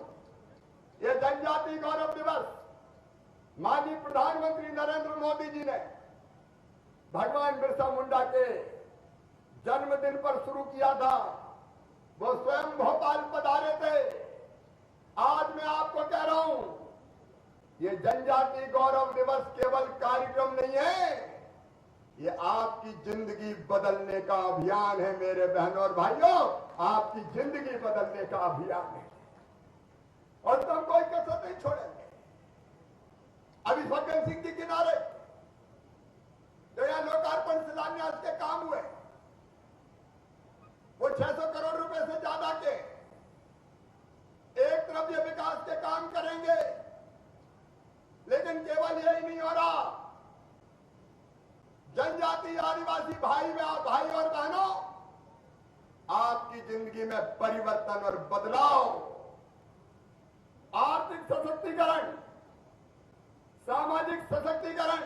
ये जनजाति गौरव दिवस माननीय प्रधानमंत्री नरेंद्र मोदी जी ने भगवान बिरसा मुंडा के जन्मदिन पर शुरू किया था। वो स्वयं भोपाल पधारे थे। आज मैं आपको कह रहा हूं, ये जनजाति गौरव दिवस केवल कार्यक्रम नहीं है, ये आपकी जिंदगी बदलने का अभियान है। मेरे बहनों और भाइयों, आपकी जिंदगी बदलने का अभियान है और तुम कोई कसर नहीं छोड़ेंगे। अभी फग्गन सिंह के किनारे तो यहां लोकार्पण शिलान्यास के काम हुए, वो 600 करोड़ रुपए से ज्यादा के एक तरफ ये विकास के काम करेंगे, लेकिन केवल यही नहीं हो रहा। जनजाति आदिवासी भाई और बहनों, आपकी जिंदगी में परिवर्तन और बदलाव, आर्थिक सशक्तिकरण, सामाजिक सशक्तिकरण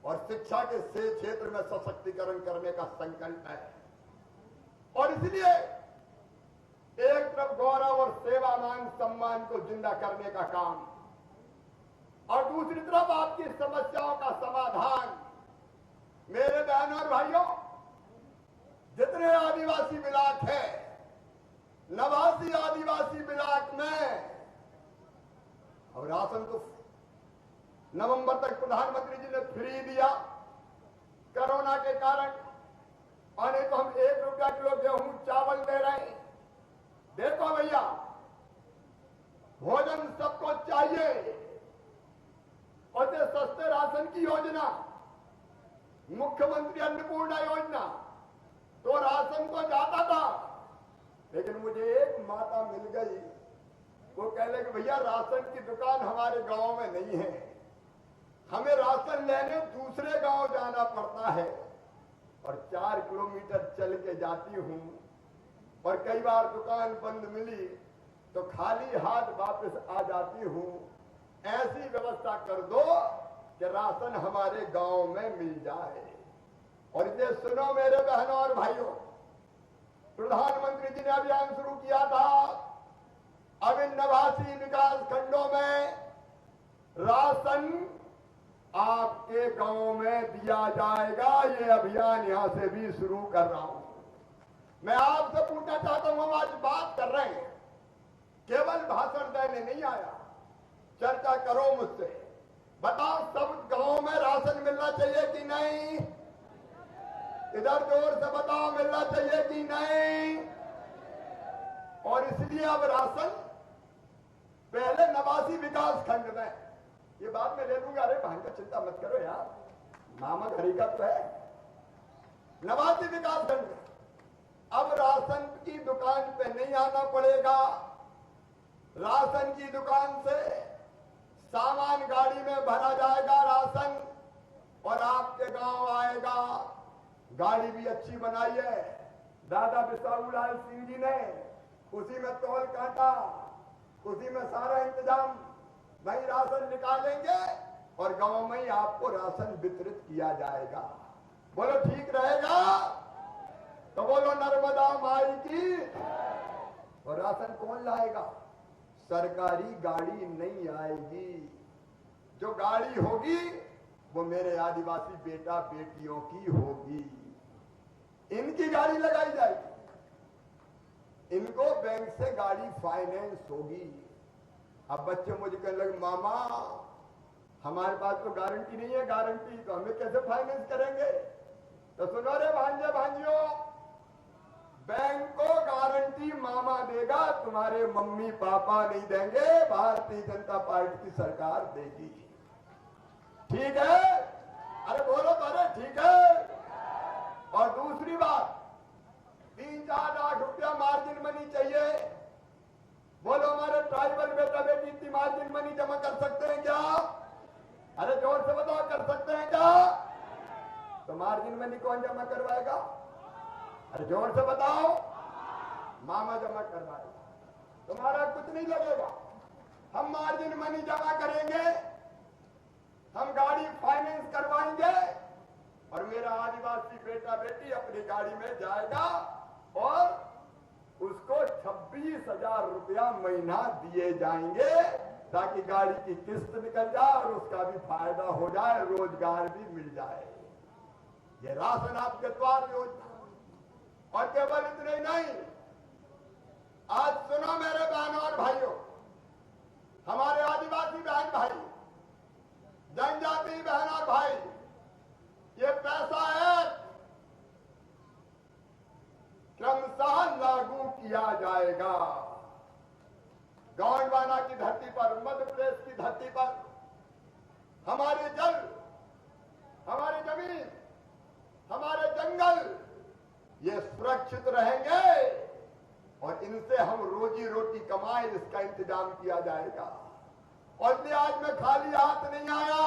और शिक्षा के से क्षेत्र में सशक्तिकरण करने का संकल्प है। और इसलिए एक तरफ गौरव और सेवा मान सम्मान को जिंदा करने का काम, और दूसरी तरफ आपकी समस्याओं का समाधान। मेरे बहनों और भाइयों, जितने आदिवासी ब्लॉक है, 89 आदिवासी ब्लॉक में, और राशन तो नवंबर तक प्रधानमंत्री जी ने फ्री दिया कोरोना के कारण, और नहीं तो हम 1 रुपया किलो गेहूं चावल दे रहे हैं। देखो भैया, भोजन सबको चाहिए, और ये सस्ते राशन की योजना, मुख्यमंत्री अन्नपूर्णा योजना, तो राशन तो जाता था, लेकिन मुझे एक माता मिल गई, वो कह लगे भैया राशन की दुकान हमारे गांव में नहीं है, हमें राशन लेने दूसरे गांव जाना पड़ता है, और 4 किलोमीटर चल के जाती हूं, और कई बार दुकान बंद मिली तो खाली हाथ वापस आ जाती हूं। ऐसी व्यवस्था कर दो कि राशन हमारे गांव में मिल जाए। और इसे सुनो मेरे बहनों और भाइयों, प्रधानमंत्री जी ने अभियान शुरू किया था। अब इन 89 विकास खंडों में राशन आपके गांव में दिया जाएगा। ये अभियान यहां से भी शुरू कर रहा हूं। मैं आपसे पूछना चाहता हूं, हम आज बात कर रहे हैं, केवल भाषण देने नहीं आया, चर्चा करो मुझसे। बताओ, सब गांव में राशन मिलना चाहिए कि नहीं? इधर जोर से बताओ, मिलना चाहिए कि नहीं? और इसलिए अब राशन पहले 89 विकास खंड में, ये बात मैं ले लूंगा, अरे भाई का चिंता मत करो यार, मामा घरी का तो है। 89 विकास खंड में अब राशन की दुकान पे नहीं आना पड़ेगा। राशन की दुकान से सामान गाड़ी में भरा जाएगा राशन, और आपके गांव आएगा। गाड़ी भी अच्छी बनाई है दादा बिसाऊलाल सिंह जी ने, उसी में तौल काटा, उसी में सारा इंतजाम, वही राशन निकालेंगे और गांव में ही आपको राशन वितरित किया जाएगा। बोलो ठीक रहेगा? तो बोलो नर्मदा माई की। और राशन कौन लाएगा? सरकारी गाड़ी नहीं आएगी। जो गाड़ी होगी वो मेरे आदिवासी बेटा बेटियों की होगी। इनकी गाड़ी लगाई जाएगी, इनको बैंक से गाड़ी फाइनेंस होगी। अब बच्चे मुझे कहने लगे, मामा हमारे पास तो गारंटी नहीं है, गारंटी तो हमें कैसे फाइनेंस करेंगे? तो सुनो रे भांजे भांजियों, बैंक को गारंटी मामा देगा, तुम्हारे मम्मी पापा नहीं देंगे, भारतीय जनता पार्टी की सरकार देगी। ठीक है? अरे बोलो तो, अरे ठीक है। और दूसरी बात, 3-4 लाख रुपया मार्जिन मनी चाहिए। बोलो हमारे ट्राइबल बेटा बेटी इतनी मार्जिन मनी जमा कर सकते हैं क्या? अरे जोर से बताओ, कर सकते हैं क्या? तो मार्जिन मनी कौन जमा करवाएगा? अरे जोर से बताओ। मामा जमा करवाएगा। तुम्हारा कुछ नहीं लगेगा। हम मार्जिन मनी जमा करेंगे, हम गाड़ी फाइनेंस करवाएंगे और मेरा आदिवासी बेटा बेटी अपनी गाड़ी में जाएगा और उसको 26,000 रुपया महीना दिए जाएंगे ताकि गाड़ी की किस्त निकल जाए और उसका भी फायदा हो जाए, रोजगार भी मिल जाए। ये राशन आपके द्वार योजना। और केवल इतने ही नहीं, आज सुनो मेरे बहनों और भाइयों, हमारे आदिवासी बहन भाई, जनजाति बहन और भाई, ये पैसा है क्रमशः लागू किया जाएगा। गोंडवाना की धरती पर, मध्य प्रदेश की धरती पर हमारे जल, हमारी जमीन, हमारे जंगल ये सुरक्षित रहेंगे और इनसे हम रोजी रोटी कमाएं, इसका इंतजाम किया जाएगा। और इसलिए आज मैं खाली हाथ नहीं आया।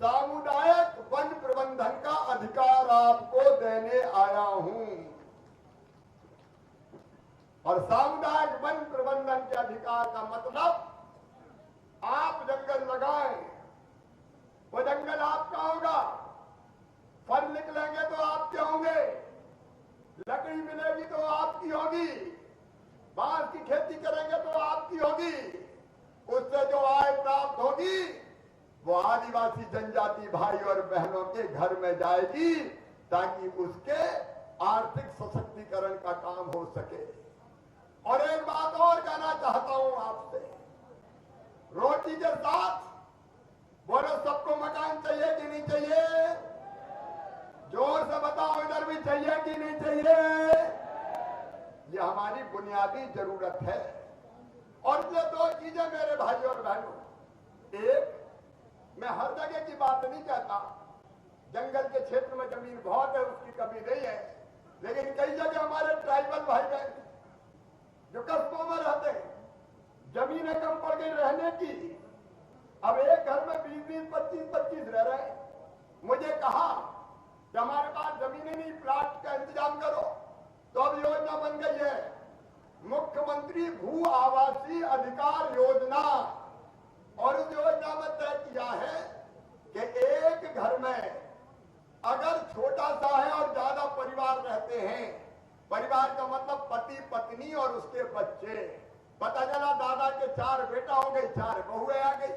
सामुदायिक वन प्रबंधन का अधिकार आपको देने आया हूं और सामुदायिक वन प्रबंधन के अधिकार का मतलब आप जंगल लगाएं, वो जंगल आपका होगा, फल निकलेंगे तो आपके होंगे, लकड़ी मिलेगी तो आपकी होगी, बांस की खेती करेंगे तो आपकी होगी, उससे जो आय प्राप्त होगी वो आदिवासी जनजाति भाई और बहनों के घर में जाएगी ताकि उसके आर्थिक सशक्तिकरण का काम हो सके। और एक बात और कहना चाहता हूं आपसे, रोटी के साथ बोलो सबको मकान चाहिए कि नहीं चाहिए? जोर से बताओ, इधर भी चाहिए कि नहीं चाहिए? ये हमारी बुनियादी जरूरत है। और ये दो चीजें मेरे भाई और बहनों, एक, मैं हर जगह की बात नहीं कहता, जंगल के क्षेत्र में जमीन बहुत है, उसकी कमी नहीं है, लेकिन कई जगह हमारे ट्राइबल भाई बहन जो कस्बों में रहते हैं, जमीनें कम पड़ गई रहने की, अब एक घर में 20-20, 25-25 रह रहे हैं। मुझे कहा कि हमारे पास जमीनें नहीं, प्लाट का इंतजाम करो। तो अब योजना बन गई है, मुख्यमंत्री भू आवासीय अधिकार योजना, और उस योजना में तय किया है कि एक घर में अगर छोटा सा है और ज्यादा परिवार रहते हैं, परिवार का मतलब पति पत्नी और उसके बच्चे, पता चला दादा के 4 बेटा हो गए, 4 बहुएं आ गई,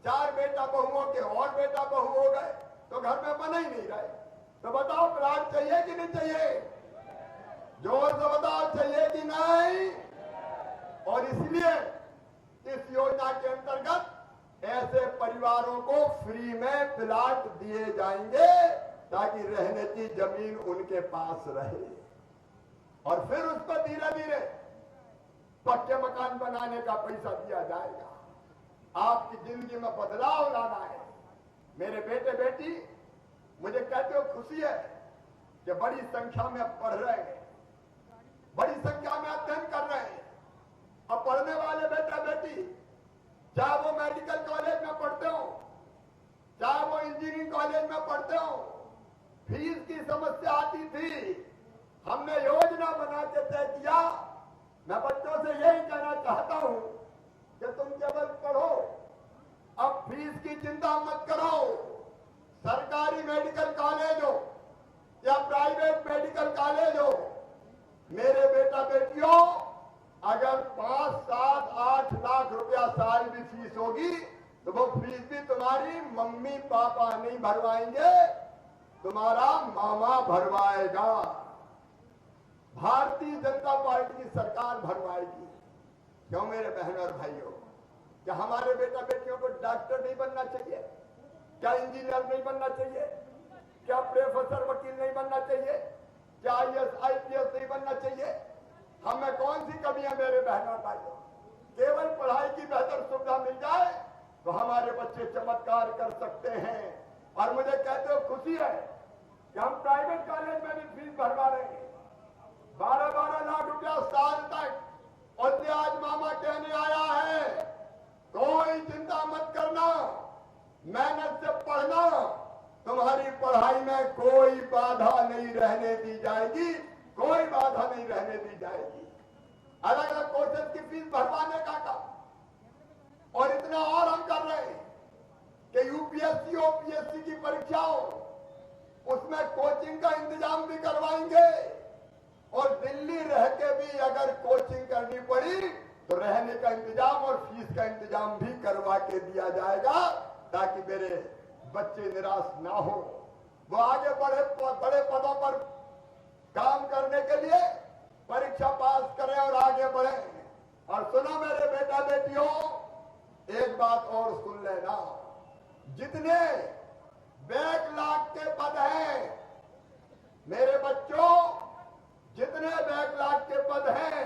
4 बेटा बहुओं के और बेटा बहू हो गए, तो घर में बना ही नहीं रहे। तो बताओ प्लाट चाहिए कि नहीं चाहिए? जोर से बताओ, चाहिए कि नहीं? और इसलिए इस योजना के अंतर्गत ऐसे परिवारों को फ्री में प्लाट दिए जाएंगे ताकि रहने की जमीन उनके पास रहे और फिर उस पर धीरे धीरे पक्के मकान बनाने का पैसा दिया जाएगा। आपकी जिंदगी में बदलाव लाना है। मेरे बेटे बेटी मुझे कहते हो खुशी है कि बड़ी संख्या में पढ़ रहे हैं, बड़ी संख्या में अध्ययन कर रहे हैं। अब पढ़ने वाले बेटा बेटी, चाहे वो मेडिकल कॉलेज में पढ़ते हो, चाहे वो इंजीनियरिंग कॉलेज में पढ़ते हो, फीस की समस्या आती थी, हमने योजना बना के तय किया। मैं बच्चों से यही कहना चाहता हूं कि तुम केवल पढ़ो, अब फीस की चिंता मत करो। सरकारी मेडिकल कॉलेज हो या प्राइवेट मेडिकल कॉलेज हो, मेरे बेटा बेटियों, अगर 5, 7, 8 लाख रुपया साल भी फीस होगी तो वो फीस भी तुम्हारी मम्मी पापा नहीं भरवाएंगे, तुम्हारा मामा भरवाएगा। भारतीय जनता पार्टी की सरकार भरवाएगी। क्यों मेरे बहन और भाइयों? क्या हमारे बेटा बेटियों को डॉक्टर नहीं बनना चाहिए? क्या इंजीनियर नहीं बनना चाहिए? क्या प्रोफेसर वकील नहीं बनना चाहिए? क्या IAS IPS नहीं बनना चाहिए? हमें कौन सी कमी है मेरे बहनों और भाइयों? केवल पढ़ाई की बेहतर सुविधा मिल जाए तो हमारे बच्चे चमत्कार कर सकते हैं। और मुझे कहते हो खुशी है कि हम प्राइवेट कॉलेज में भी फीस भरवा रहे हैं, 12-12 लाख रुपया साल तक। और आज मामा कहने आया है, कोई चिंता मत करना, मेहनत से पढ़ना, तुम्हारी पढ़ाई में कोई बाधा नहीं रहने दी जाएगी, कोई बाधा नहीं रहने दी जाएगी। अलग अलग कोर्सेज की फीस भरवाने का काम। और इतना और हम कर रहे हैं कि यूपीएससी ओपीएससी की परीक्षाओं उसमें कोचिंग का इंतजाम भी करवाएंगे। और दिल्ली रह के भी अगर कोचिंग करनी पड़ी तो रहने का इंतजाम और फीस का इंतजाम भी करवा के दिया जाएगा, ताकि मेरे बच्चे निराश ना हो, वो आगे बड़े पदों पर काम करने के लिए परीक्षा पास करें और आगे बढ़े। और सुनो मेरे बेटा बेटियों, एक बात और सुन लेना, जितने बैकलॉग के पद हैं मेरे बच्चों, जितने बैकलॉग के पद हैं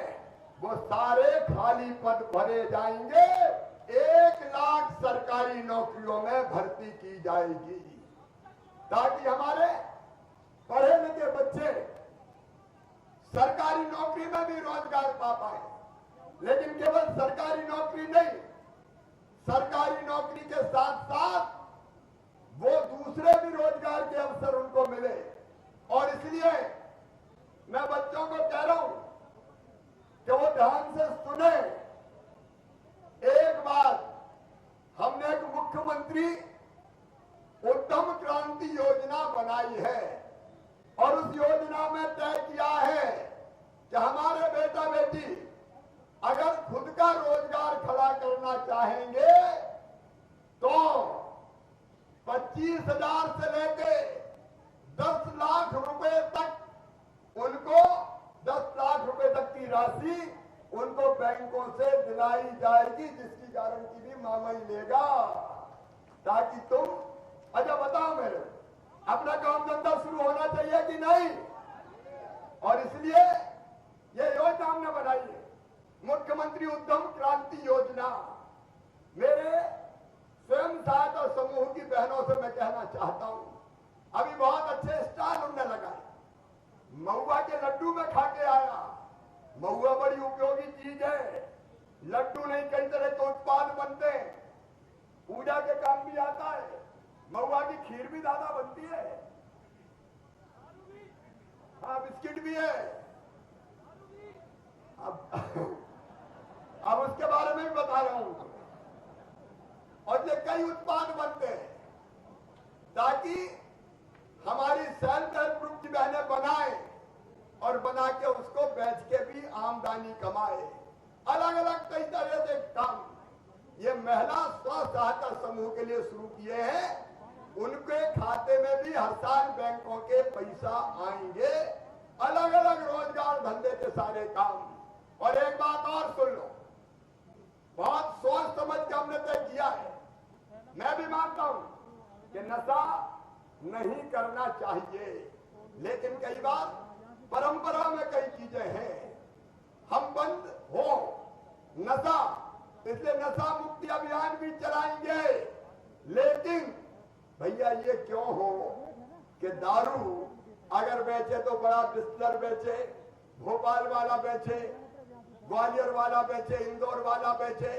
वो सारे खाली पद भरे जाएंगे। 1 लाख सरकारी नौकरियों में भर्ती की जाएगी, ताकि हमारे पढ़े लिखे बच्चे सरकारी नौकरी में भी रोजगार पा पाए। लेकिन केवल सरकारी नौकरी नहीं, सरकारी नौकरी के साथ साथ वो दूसरे भी रोजगार के अवसर उनको मिले। और इसलिए मैं बच्चों को कह रहा हूं कि वो ध्यान से सुने। एक बात, हमने एक मुख्यमंत्री उद्यम क्रांति योजना बनाई है और उस योजना में तय किया है कि हमारे बेटा बेटी अगर खुद का रोजगार खड़ा करना चाहेंगे तो 25,000 से लेके 10 लाख रुपए तक उनको 10 लाख रुपए तक की राशि उनको बैंकों से दिलाई जाएगी, जिसकी गारंटी भी मामा ही लेगा। ताकि तुम अच्छा बताओ मेरे अपना काम धंधा शुरू होना चाहिए कि नहीं। और इसलिए ये योजना हमने बनाई है, मुख्यमंत्री उद्यम क्रांति योजना। मेरे स्वयं सहायता समूह की बहनों से मैं कहना चाहता हूं, अभी बहुत अच्छे स्टॉल उनने लगाए। महुआ के लड्डू में खा के आया। महुआ बड़ी उपयोगी चीज है, लड्डू नहीं कई तरह के उत्पाद बनते हैं, पूजा के काम भी आता है। महुआ की खीर भी ज्यादा बनती है, हाँ बिस्किट भी है। अब उसके बारे में भी बता रहा हूं। और ये कई उत्पाद बनते हैं ताकि हमारी सेल्फ हेल्प ग्रुप की बहनें बनाए और बना के उसको बेच के भी आमदनी कमाए। अलग अलग कई तरह से काम ये महिला स्व सहायता समूह के लिए शुरू किए हैं। उनके खाते में भी हर साल बैंकों के पैसा आएंगे। अलग अलग रोजगार धंधे के सारे काम। और एक बात और सुन लो, बहुत सोच समझ के हमने तय किया है। मैं भी मानता हूं कि नशा नहीं करना चाहिए, लेकिन कई बार परंपरा में कई चीजें हैं, हम बंद हो नशा, इसलिए नशा मुक्ति अभियान भी चलाएंगे। लेकिन भैया ये क्यों हो कि दारू अगर बेचे तो बड़ा डिस्टिलर बेचे, भोपाल वाला बेचे, ग्वालियर वाला बेचे, इंदौर वाला बेचे।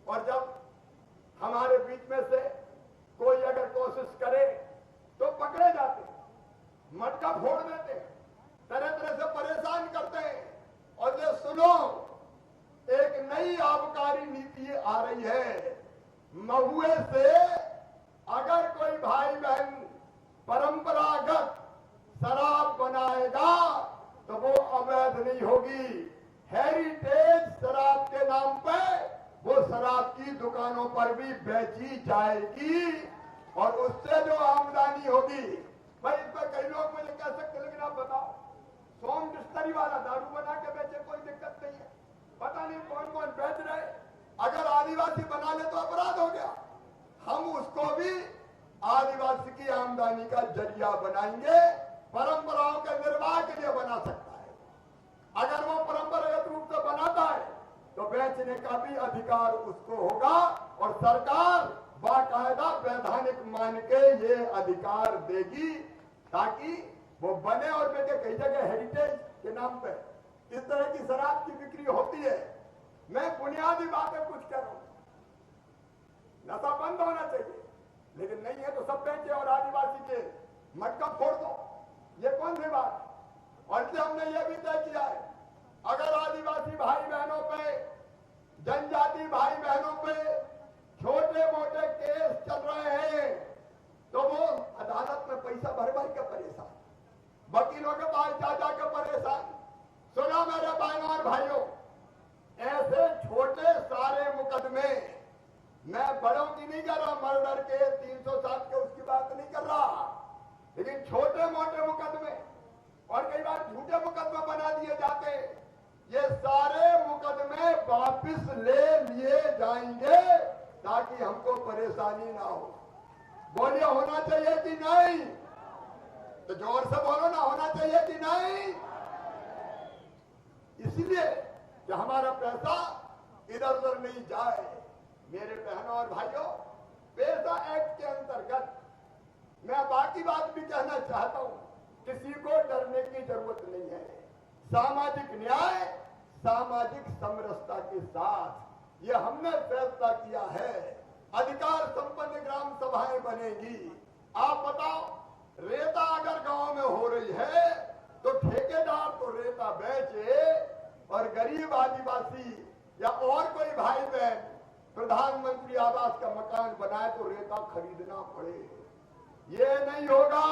और जब हमारे बीच में से कोई अगर कोशिश करे तो पकड़े जाते, मटका फोड़ देते, तरह तरह से परेशान करते हैं। और ये सुनो, एक नई आबकारी नीति आ रही है। महुए से अगर कोई भाई बहन परंपरागत शराब बनाएगा तो वो अवैध नहीं होगी। हेरिटेज शराब के नाम पे वो शराब की दुकानों पर भी बेची जाएगी और उससे जो आमदनी होगी, भाई इस पर कई लोग मुझे कह सकते, लेकिन आप बताओ, सोम डिस्टरी वाला दारू बना के बेचे कोई दिक्कत नहीं है, पता नहीं कौन कौन बेच रहे। अगर आदिवासी बना ले तो अपराध हो गया। हम उसको भी आदिवासी की आमदनी का जरिया बनाएंगे, परंपराओं के निर्वाह के लिए बना सकता है। अगर वो परंपरागत रूप से बनाता है तो बेचने का भी अधिकार उसको होगा और सरकार बाकायदा वैधानिक मान के ये अधिकार देगी ताकि वो बने और बेचे। कई जगह हेरिटेज के नाम पे इस तरह की शराब की बिक्री होती है। मैं बुनियादी बातें कुछ कह रहा हूं, नशा बंद होना चाहिए, लेकिन नहीं है तो सब बेचे और आदिवासी के मटका फोड़ दो, ये कौन सी बात। और इसलिए हमने ये भी तय किया है अगर आदिवासी भाई बहनों पे, जनजाति भाई बहनों पे छोटे मोटे केस चल रहे हैं तो वो अदालत में पैसा भर भर के परेशान, वकीलों के पास जा जाकर परेशान। सुना मेरे बहनों और भाइयों, ऐसे छोटे सारे मुकदमे, मैं बड़ों की नहीं कर रहा, मर्डर के 307 के उसकी बात नहीं कर रहा, लेकिन छोटे मोटे मुकदमे और कई बार झूठे मुकदमे बना दिए जाते, ये सारे मुकदमे वापस ले लिए जाएंगे ताकि हमको परेशानी ना हो। बोलिए होना चाहिए कि नहीं? तो जोर से बोलो ना, होना चाहिए कि नहीं? इसलिए कि हमारा पैसा इधर उधर नहीं जाए। मेरे बहनों और भाइयों, पैसा एक्ट के अंतर्गत मैं बाकी बात भी कहना चाहता हूं, किसी को डरने की जरूरत नहीं है। सामाजिक न्याय, सामाजिक समरसता के साथ ये हमने फैसला किया है। अधिकार संपन्न ग्राम सभाएं बनेगी। आप बताओ, रेता अगर गांव में हो रही है तो ठेकेदार तो रेता बेचे और गरीब आदिवासी या और कोई भाई बहन प्रधानमंत्री आवास का मकान बनाए तो रेता खरीदना पड़े। ये नहीं होगा।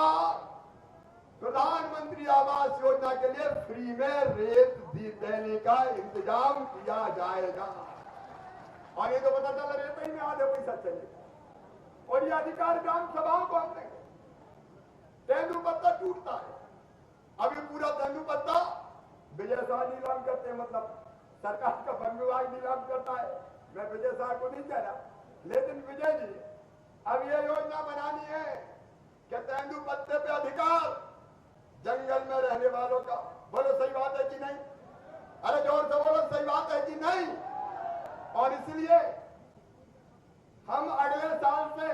प्रधानमंत्री आवास योजना के लिए फ्री में रेत देने का इंतजाम किया जाएगा। और ये तो पता चला रेत ही में आधे पैसा चलेगा। और ये अधिकार ग्राम सभाओं को हम देंगे। तेंदुपत्ता टूटता है, अभी पूरा तेंदुपत्ता विजय शाह नीलाम करते हैं, मतलब सरकार का वन विभाग नीलाम करता है। मैं विजय शाह को नहीं कह रहा, लेकिन विजय जी अब ये योजना बनानी है कि तेंदुपत्ते पे अधिकार जंगल में रहने वालों का। बोलो सही बात है कि नहीं? अरे जोर से बोलो, सही बात है कि नहीं? और इसलिए हम अगले साल से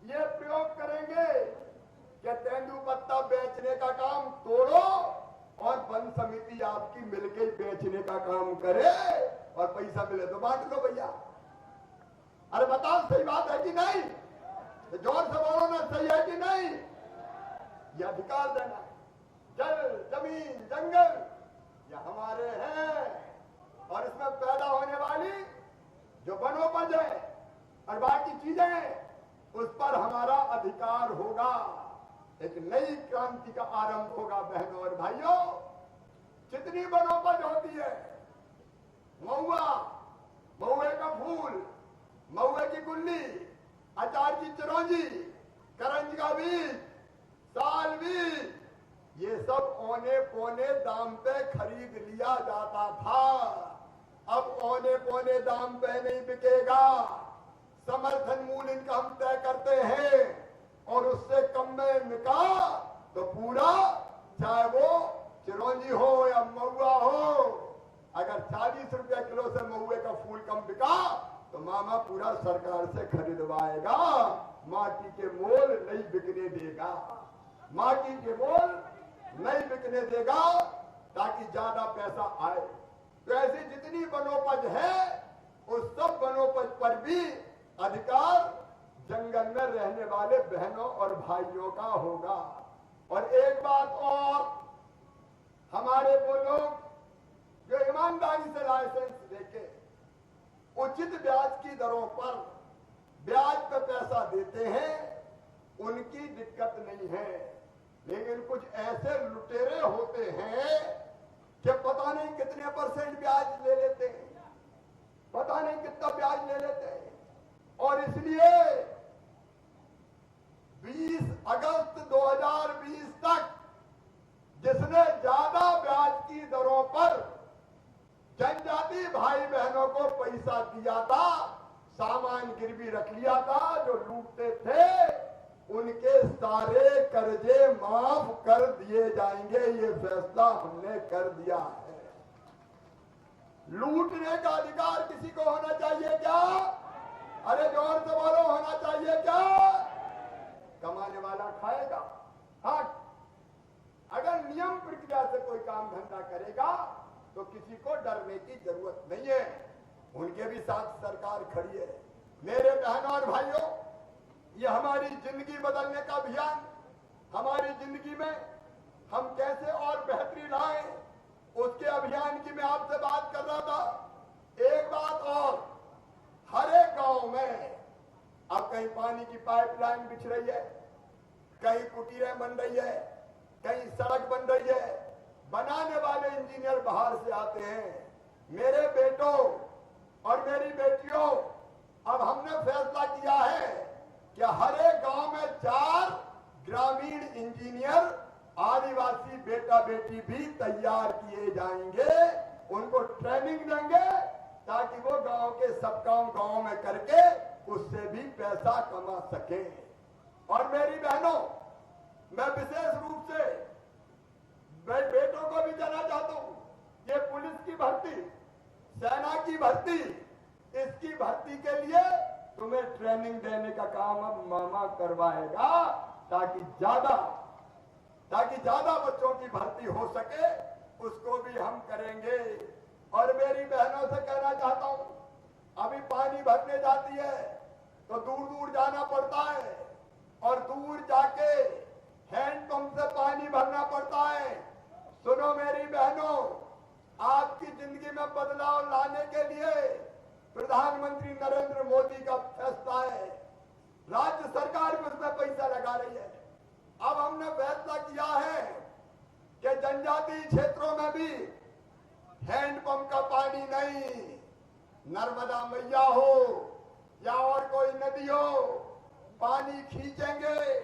ये प्रयोग करेंगे कि तेंदुपत्ता बेचने का काम तोड़ो और वन समिति आपकी मिलकर बेचने का काम करे और पैसा मिले तो बांट लो भैया। अरे बताओ, सही बात है कि नहीं? तो जोर से बोलो ना, सही है कि नहीं? ये अधिकार देना है। जल, जमीन, जंगल ये हमारे हैं और इसमें पैदा होने वाली जो वनोपज है और बाकी चीजें, उस पर हमारा अधिकार होगा। एक नई क्रांति का आरंभ होगा बहनों और भाइयों। जितनी वनोपज होती है, महुआ, महुए का फूल, महुए की गुल्ली, अचार की चिरौंजी, करंज का बीज, साल बीज, ये सब औने पौने दाम पे खरीद लिया जाता था। अब औने पौने दाम पे नहीं बिकेगा। समर्थन मूल्य इनका हम तय करते हैं और उससे कम में बिका तो पूरा, चाहे वो चिरौंजी हो या महुआ हो, अगर 40 रुपया किलो से महुए का फूल कम बिका तो मामा पूरा सरकार से खरीदवाएगा। माटी के मोल नहीं बिकने देगा, माटी के मोल नहीं बिकने देगा ताकि ज्यादा पैसा आए। तो ऐसी जितनी वनोपज है उस सब वनोपज पर भी अधिकार जंगल में रहने वाले बहनों और भाइयों का होगा। और एक बात और, हमारे वो लोग जो ईमानदारी से लाइसेंस देके उचित ब्याज की दरों पर ब्याज पे पैसा देते हैं, उनकी दिक्कत नहीं है। लेकिन कुछ ऐसे लुटेरे होते हैं कि पता नहीं कितने % ब्याज ले लेते हैं, पता नहीं कितना ब्याज ले लेते हैं। और इसलिए 20 अगस्त 2020 तक जिसने ज्यादा ब्याज की दरों पर जनजाति भाई बहनों को पैसा दिया था, सामान गिरवी रख लिया था, जो लूटते थे, उनके सारे कर्जे माफ कर दिए जाएंगे। ये फैसला हमने कर दिया है। लूटने का अधिकार किसी को होना चाहिए क्या? अरे जोर से बोलो, होना चाहिए क्या? कमाने वाला खाएगा। हाँ, अगर नियम प्रक्रिया से कोई काम धंधा करेगा तो किसी को डरने की जरूरत नहीं है। उनके भी साथ सरकार खड़ी है। मेरे बहनों और भाइयों, ये हमारी जिंदगी बदलने का अभियान, हमारी जिंदगी में हम कैसे और बेहतरी लाएं, उसके अभियान की मैं आपसे बात कर रहा था। एक बात और, हर एक गांव में अब कहीं पानी की पाइपलाइन बिछ रही है, कहीं कुटीरें बन रही है, कहीं सड़क बन रही है। बनाने वाले इंजीनियर बाहर से आते हैं। मेरे बेटों और मेरी बेटियों, अब हमने फैसला किया है कि हर एक गांव में 4 ग्रामीण इंजीनियर आदिवासी बेटा बेटी भी तैयार किए जाएंगे। उनको ट्रेनिंग देंगे ताकि वो गांव के सब काम गांव में करके उससे भी पैसा कमा सके। और मेरी बहनों, मैं विशेष रूप से बेटों को भी देना चाहता हूं, ये पुलिस की भर्ती, सेना की भर्ती, इसकी भर्ती के लिए तुम्हें ट्रेनिंग देने का काम अब मामा करवाएगा ताकि ज्यादा बच्चों की भर्ती हो सके, उसको भी हम करेंगे। और मेरी बहनों से कहना चाहता हूं, अभी पानी भरने जाती है तो दूर दूर जाना पड़ता है और दूर जाके हैंडपंप से पानी भरना पड़ता है। सुनो मेरी बहनों, आपकी जिंदगी में बदलाव लाने के लिए प्रधानमंत्री नरेंद्र मोदी का फैसला है। राज्य सरकार भी उसमें पैसा लगा रही है। अब हमने फैसला किया है कि जनजातीय क्षेत्रों में भी हैंडपंप का पानी नहीं, नर्मदा मैया हो या और कोई नदी हो, पानी खींचेंगे,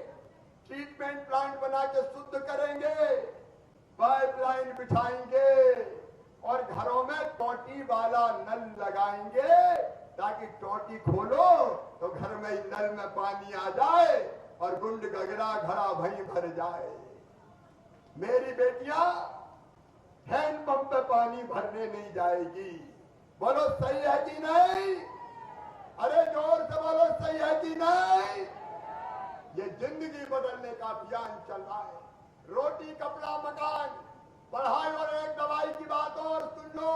ट्रीटमेंट प्लांट बना के शुद्ध करेंगे, पाइपलाइन बिछाएंगे और घरों में टोटी वाला नल लगाएंगे ताकि टोटी खोलो तो घर में ही नल में पानी आ जाए और गुंड गगरा घड़ा भई भर जाए। मेरी बेटियां हैंडपंप पे पानी भरने नहीं जाएगी। बोलो सही है कि नहीं? अरे जोर से बोलो सही है कि नहीं? ये जिंदगी बदलने का अभियान चल रहा है। रोटी कपड़ा मकान, पढ़ाई और एक दवाई की बात और सुन लो।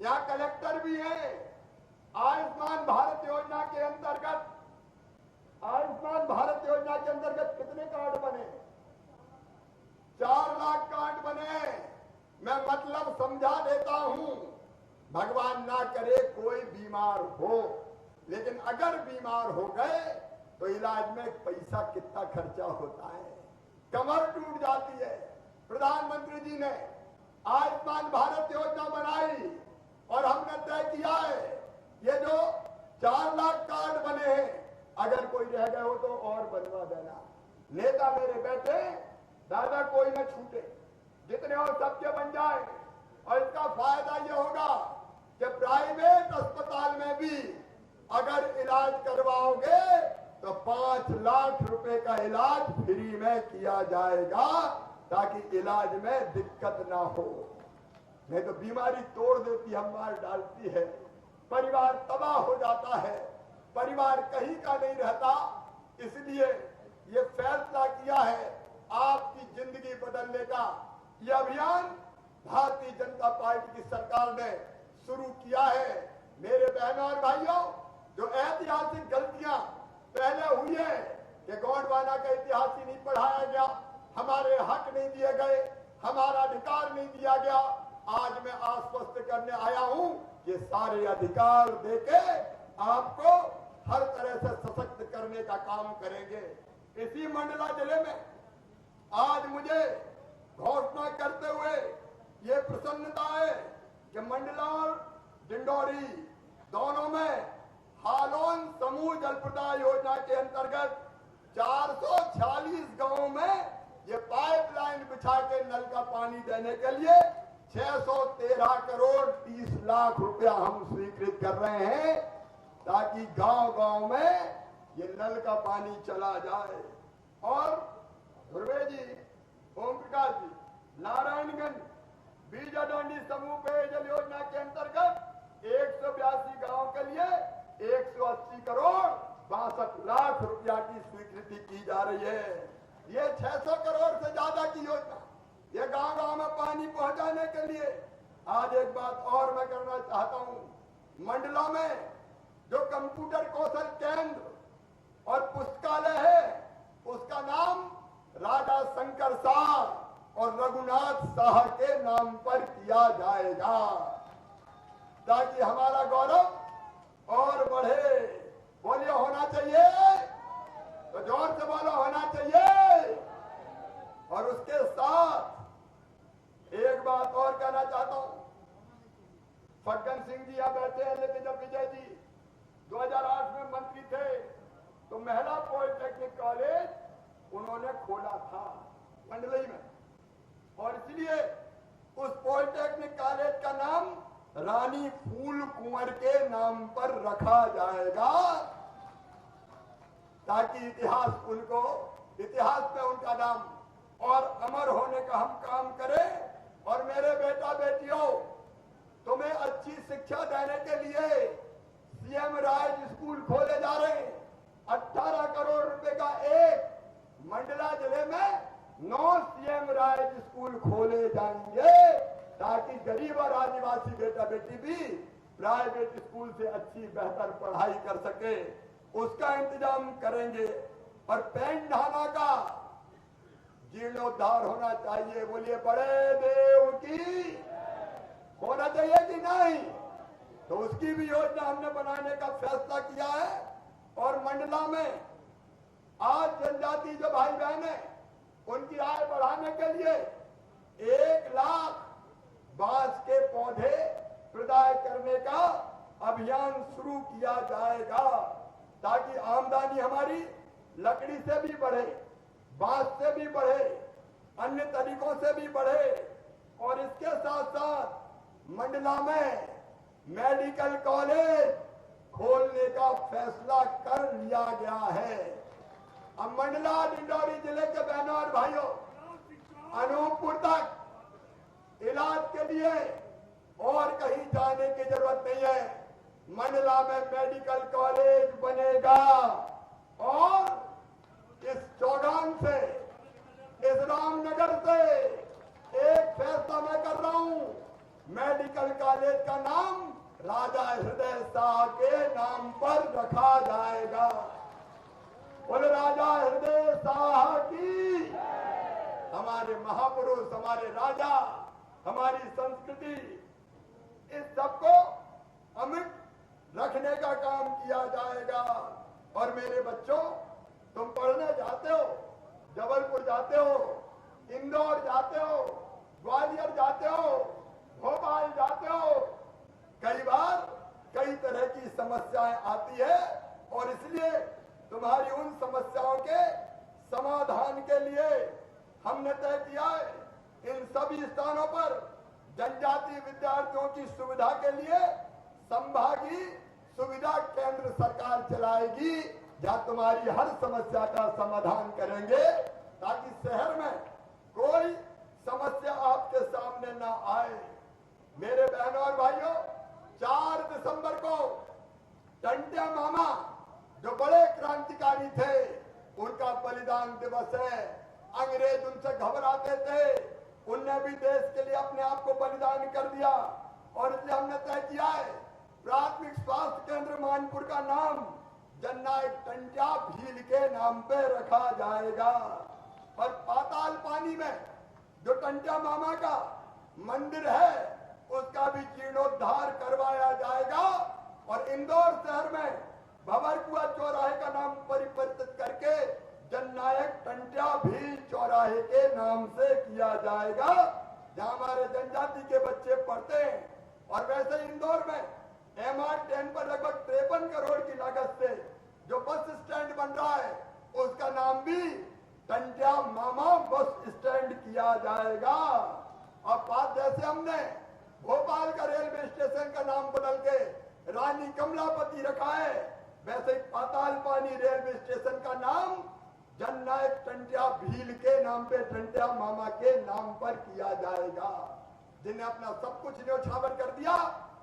यहाँ कलेक्टर भी हैं। आयुष्मान भारत योजना के अंतर्गत कितने कार्ड बने? 4 लाख कार्ड बने। मैं मतलब समझा देता हूं, भगवान ना करे कोई बीमार हो, लेकिन अगर बीमार हो गए तो इलाज में पैसा कितना खर्चा होता है। कमर टूट जाती है। प्रधानमंत्री जी ने आयुष्मान भारत योजना बनाई और हमने तय किया है ये जो 4 लाख कार्ड बने हैं, अगर कोई रह गए हो तो और बनवा देना। नेता मेरे बैठे, दादा कोई न छूटे, जितने और सबके बन जाए। और इसका फायदा ये होगा कि प्राइवेट अस्पताल में भी अगर इलाज करवाओगे तो 5 लाख रुपए का इलाज फ्री में किया जाएगा ताकि इलाज में दिक्कत ना हो। नहीं तो बीमारी तोड़ देती है, मार डालती है, परिवार तबाह हो जाता है, परिवार कहीं का नहीं रहता। इसलिए ये फैसला किया है आपकी जिंदगी बदलने का। ये अभियान भारतीय जनता पार्टी की सरकार ने शुरू किया है। मेरे बहनों और भाइयों, जो ऐतिहासिक गलतियां पहले हुई है कि गोंडवाना का इतिहास ही नहीं पढ़ाया गया, हमारे हक नहीं दिए गए, हमारा अधिकार नहीं दिया गया, आज मैं आश्वस्त करने आया हूं कि सारे अधिकार देके आपको हर तरह से सशक्त करने का काम करेंगे। इसी मंडला जिले में आज मुझे घोषणा करते हुए ये प्रसन्नता है कि मंडला और डिंडोरी दोनों में हालोन समूह जल प्रदाय योजना के अंतर्गत 446 गांवों में ये पाइपलाइन बिछा के नल का पानी देने के लिए 613 करोड़ 30 लाख रुपया हम स्वीकृत कर रहे हैं ताकि गांव-गांव में ये नल का पानी चला जाए। और ध्रुवे जी, ओम प्रकाश जी, नारायणगंज बीजाडांडी समूह पेयजल योजना के अंतर्गत 182 गांव के लिए 180 करोड़ 62 लाख रुपया की स्वीकृति की जा रही है। ये 600 करोड़ से ज्यादा की योजना, ये गांव-गांव में पानी पहुंचाने के लिए। आज एक बात और मैं करना चाहता हूं, मंडला में जो कंप्यूटर कौशल केंद्र और पुस्तकालय है, उसका नाम राजा शंकर शाह और रघुनाथ शाह के नाम नाम पर किया जाएगा, ताकि हमारा गौरव और बढ़े। बोलिए होना चाहिए, तो जोर से बोलो होना चाहिए। और उसके साथ एक बात और कहना चाहता हूं। फग्गन सिंह जी यहां बैठे हैं, लेकिन जब विजय जी 2008 में मंत्री थे तो महिला पॉलिटेक्निक कॉलेज उन्होंने खोला था मंडलई में, और इसलिए उस पॉलिटेक्निक कॉलेज का नाम रानी फूल कुंवर के नाम पर रखा जाएगा, ताकि इतिहास में उनका नाम और अमर होने का हम काम करें। और मेरे बेटा बेटियों, तुम्हें अच्छी शिक्षा देने के लिए सीएम राज स्कूल खोले जा रहे हैं। 18 करोड़ रुपए का एक, मंडला जिले में 9 सीएम राज स्कूल खोले जाएंगे, ताकि गरीब और आदिवासी बेटा बेटी भी प्राइवेट स्कूल से अच्छी बेहतर पढ़ाई कर सके, उसका इंतजाम करेंगे। और पेंढाना का जीर्णोद्धार होना चाहिए। बोलिए बड़े देव की होना चाहिए कि नहीं? तो उसकी भी योजना हमने बनाने का फैसला किया है। और मंडला में आज जनजाति जो भाई बहन है, उनकी आय बढ़ाने के लिए 1 लाख बांस के पौधे प्रदाय करने का अभियान शुरू किया जाएगा, ताकि आमदनी हमारी लकड़ी से भी बढ़े, बांस से भी बढ़े, अन्य तरीकों से भी बढ़े। और इसके साथ साथ मंडला में मेडिकल कॉलेज खोलने का फैसला कर लिया गया है। अब मंडला डिंडौरी जिले के बहनों और भाइयों, अनूपपुर तक इलाज के लिए और कहीं जाने की जरूरत नहीं है। मंडला में मेडिकल कॉलेज बनेगा। और इस चौगान से, इस रामनगर से एक फैसला मैं कर रहा हूं, मेडिकल कॉलेज का नाम राजा हृदय शाह के नाम पर रखा जाएगा। बोले राजा हृदय शाह की। हमारे महापुरुष, हमारे राजा, हमारी संस्कृति, इस सबको अमिट रखने का काम किया जाएगा। और मेरे बच्चों, तुम पढ़ने जाते हो, जबलपुर जाते हो, इंदौर जाते हो, ग्वालियर जाते हो, भोपाल जाते हो, कई बार कई तरह की समस्याएं आती है। और इसलिए तुम्हारी उन समस्याओं के समाधान के लिए हमने तय किया है, इन सभी स्थानों पर जनजातीय विद्यार्थियों की सुविधा के लिए संभागीय सुविधा केंद्र सरकार चलाएगी, जहां तुम्हारी हर समस्या का समाधान करेंगे, ताकि शहर में कोई समस्या आपके सामने ना आए। मेरे बहनों और भाइयों, 4 दिसंबर को टंट्या मामा जो बड़े क्रांतिकारी थे, उनका बलिदान दिवस है। अंग्रेज उनसे घबराते थे, उनने भी देश के लिए अपने आप को बलिदान कर दिया। और इसलिए हमने तय किया है, प्राथमिक स्वास्थ्य केंद्र मानपुर का नाम जननायक टंट्या भील के नाम पे रखा जाएगा। और पाताल पानी में जो टंट्या मामा का मंदिर है, उसका भी जीर्णोद्धार करवाया जाएगा। और इंदौर शहर में भंवरकुआ चौराहे का नाम परिवर्तित करके जननायक टंट्या भील चौराहे के नाम से किया जाएगा, जहां हमारे जनजाति के बच्चे पढ़ते हैं। और वैसे इंदौर में MR10 पर लगभग 53 करोड़ की लागत से जो बस स्टैंड बन रहा है, उसका नाम भी टंट्या मामा बस स्टैंड किया जाएगा। और बात जैसे हमने भोपाल का रेलवे स्टेशन का नाम बदल के रानी कमलापति रखा है, वैसे ही पाताल पानी रेलवे स्टेशन का नाम जननायक टंट्या भील के नाम पे, टंट्या मामा के नाम पर किया जाएगा। जिन्हें अपना सब कुछ न्योछावर कर दिया,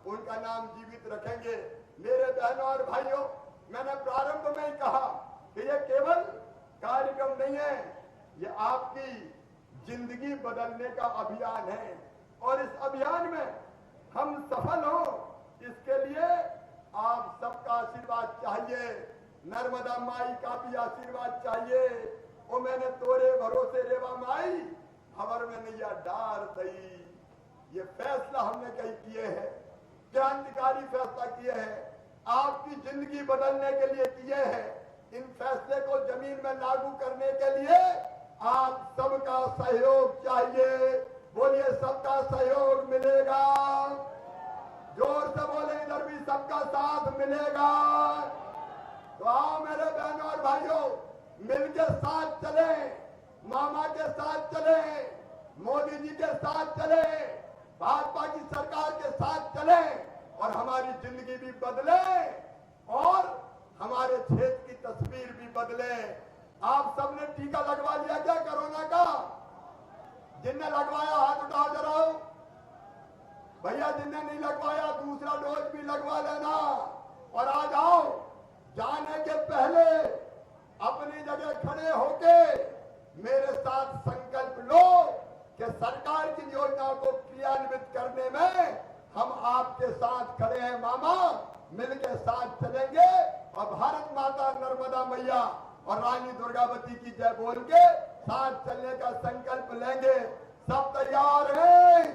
उनका नाम जीवित रखेंगे। मेरे बहनों और भाइयों, मैंने प्रारंभ में ही कहा कि ये केवल कार्यक्रम नहीं है, ये आपकी जिंदगी बदलने का अभियान है। और इस अभियान में हम सफल हो, इसके लिए आप सबका आशीर्वाद चाहिए। नर्मदा माई का भी आशीर्वाद चाहिए। वो मैंने तोरे भरोसे रेवा माई, खबर में नैया डार दई। ये फैसला हमने कई किए हैं, क्रांतिकारी फैसला किए हैं, आपकी जिंदगी बदलने के लिए किए हैं। इन फैसले को जमीन में लागू करने के लिए आप सबका सहयोग चाहिए। बोलिए, सबका सहयोग मिलेगा? जोर से बोले, इधर भी सबका साथ मिलेगा। तो आओ मेरे बहनों और भाइयों, मिलकर साथ चले, मामा के साथ चले, मोदी जी के साथ चले, भाजपा की सरकार के साथ चले और हमारी जिंदगी भी बदले और हमारे क्षेत्र की तस्वीर भी बदले। आप सबने टीका लगवा लिया क्या कोरोना का? जिनने लगवाया हाथ उठाओ जरा। भैया जिनने नहीं लगवाया दूसरा डोज भी लगवा लेना और आ जाओ। जाने के पहले अपनी जगह खड़े होके मेरे साथ संकल्प लो कि सरकार की योजनाओं को क्रियान्वित करने में हम आपके साथ खड़े हैं। मामा, मिलके साथ चलेंगे और भारत माता नर्मदा मैया और रानी दुर्गावती की जय बोल के साथ चलने का संकल्प लेंगे। सब तैयार हैं?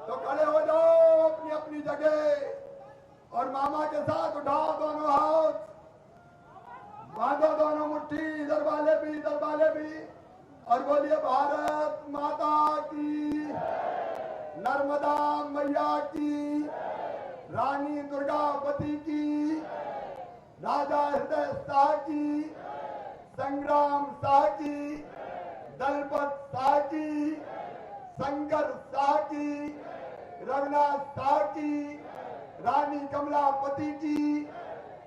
तो खड़े हो जाओ अपनी अपनी जगह और मामा के साथ उठाओ दोनों हाथ, बांधो दोनों मुट्ठी, इधर वाले भी इधर वाले भी, और बोलिए भारत माता की, नर्मदा मैया की, रानी दुर्गावती की, राजा हृदय शाह की, संग्राम शाह की, दलपत शाह की, शंकर शाह की, रघुनाथ शाह की, रानी कमलापति की,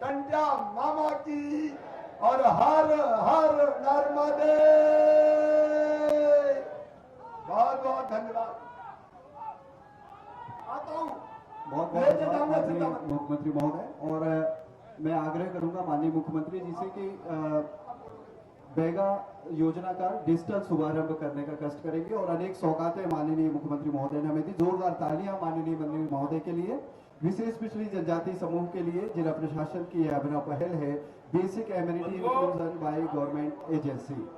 टंट्या मामा की और हर हर नर्मदे। बहुत बहुत धन्यवाद। आता हूँ। बहुत बहुत धन्यवाद माननीय मुख्यमंत्री महोदय। और मैं आग्रह करूंगा माननीय मुख्यमंत्री जी से कि बेगा योजना का डिजिटल शुभारंभ करने का कष्ट करेंगे और अनेक सौगातें माननीय मुख्यमंत्री महोदय ने हमें दी। जोरदार तालियां माननीय मंत्री महोदय के लिए। विशेष पिछड़ी जनजाति समूह के लिए जिला प्रशासन की यह अभिनव पहल है, basic immunity inclusion by government agency,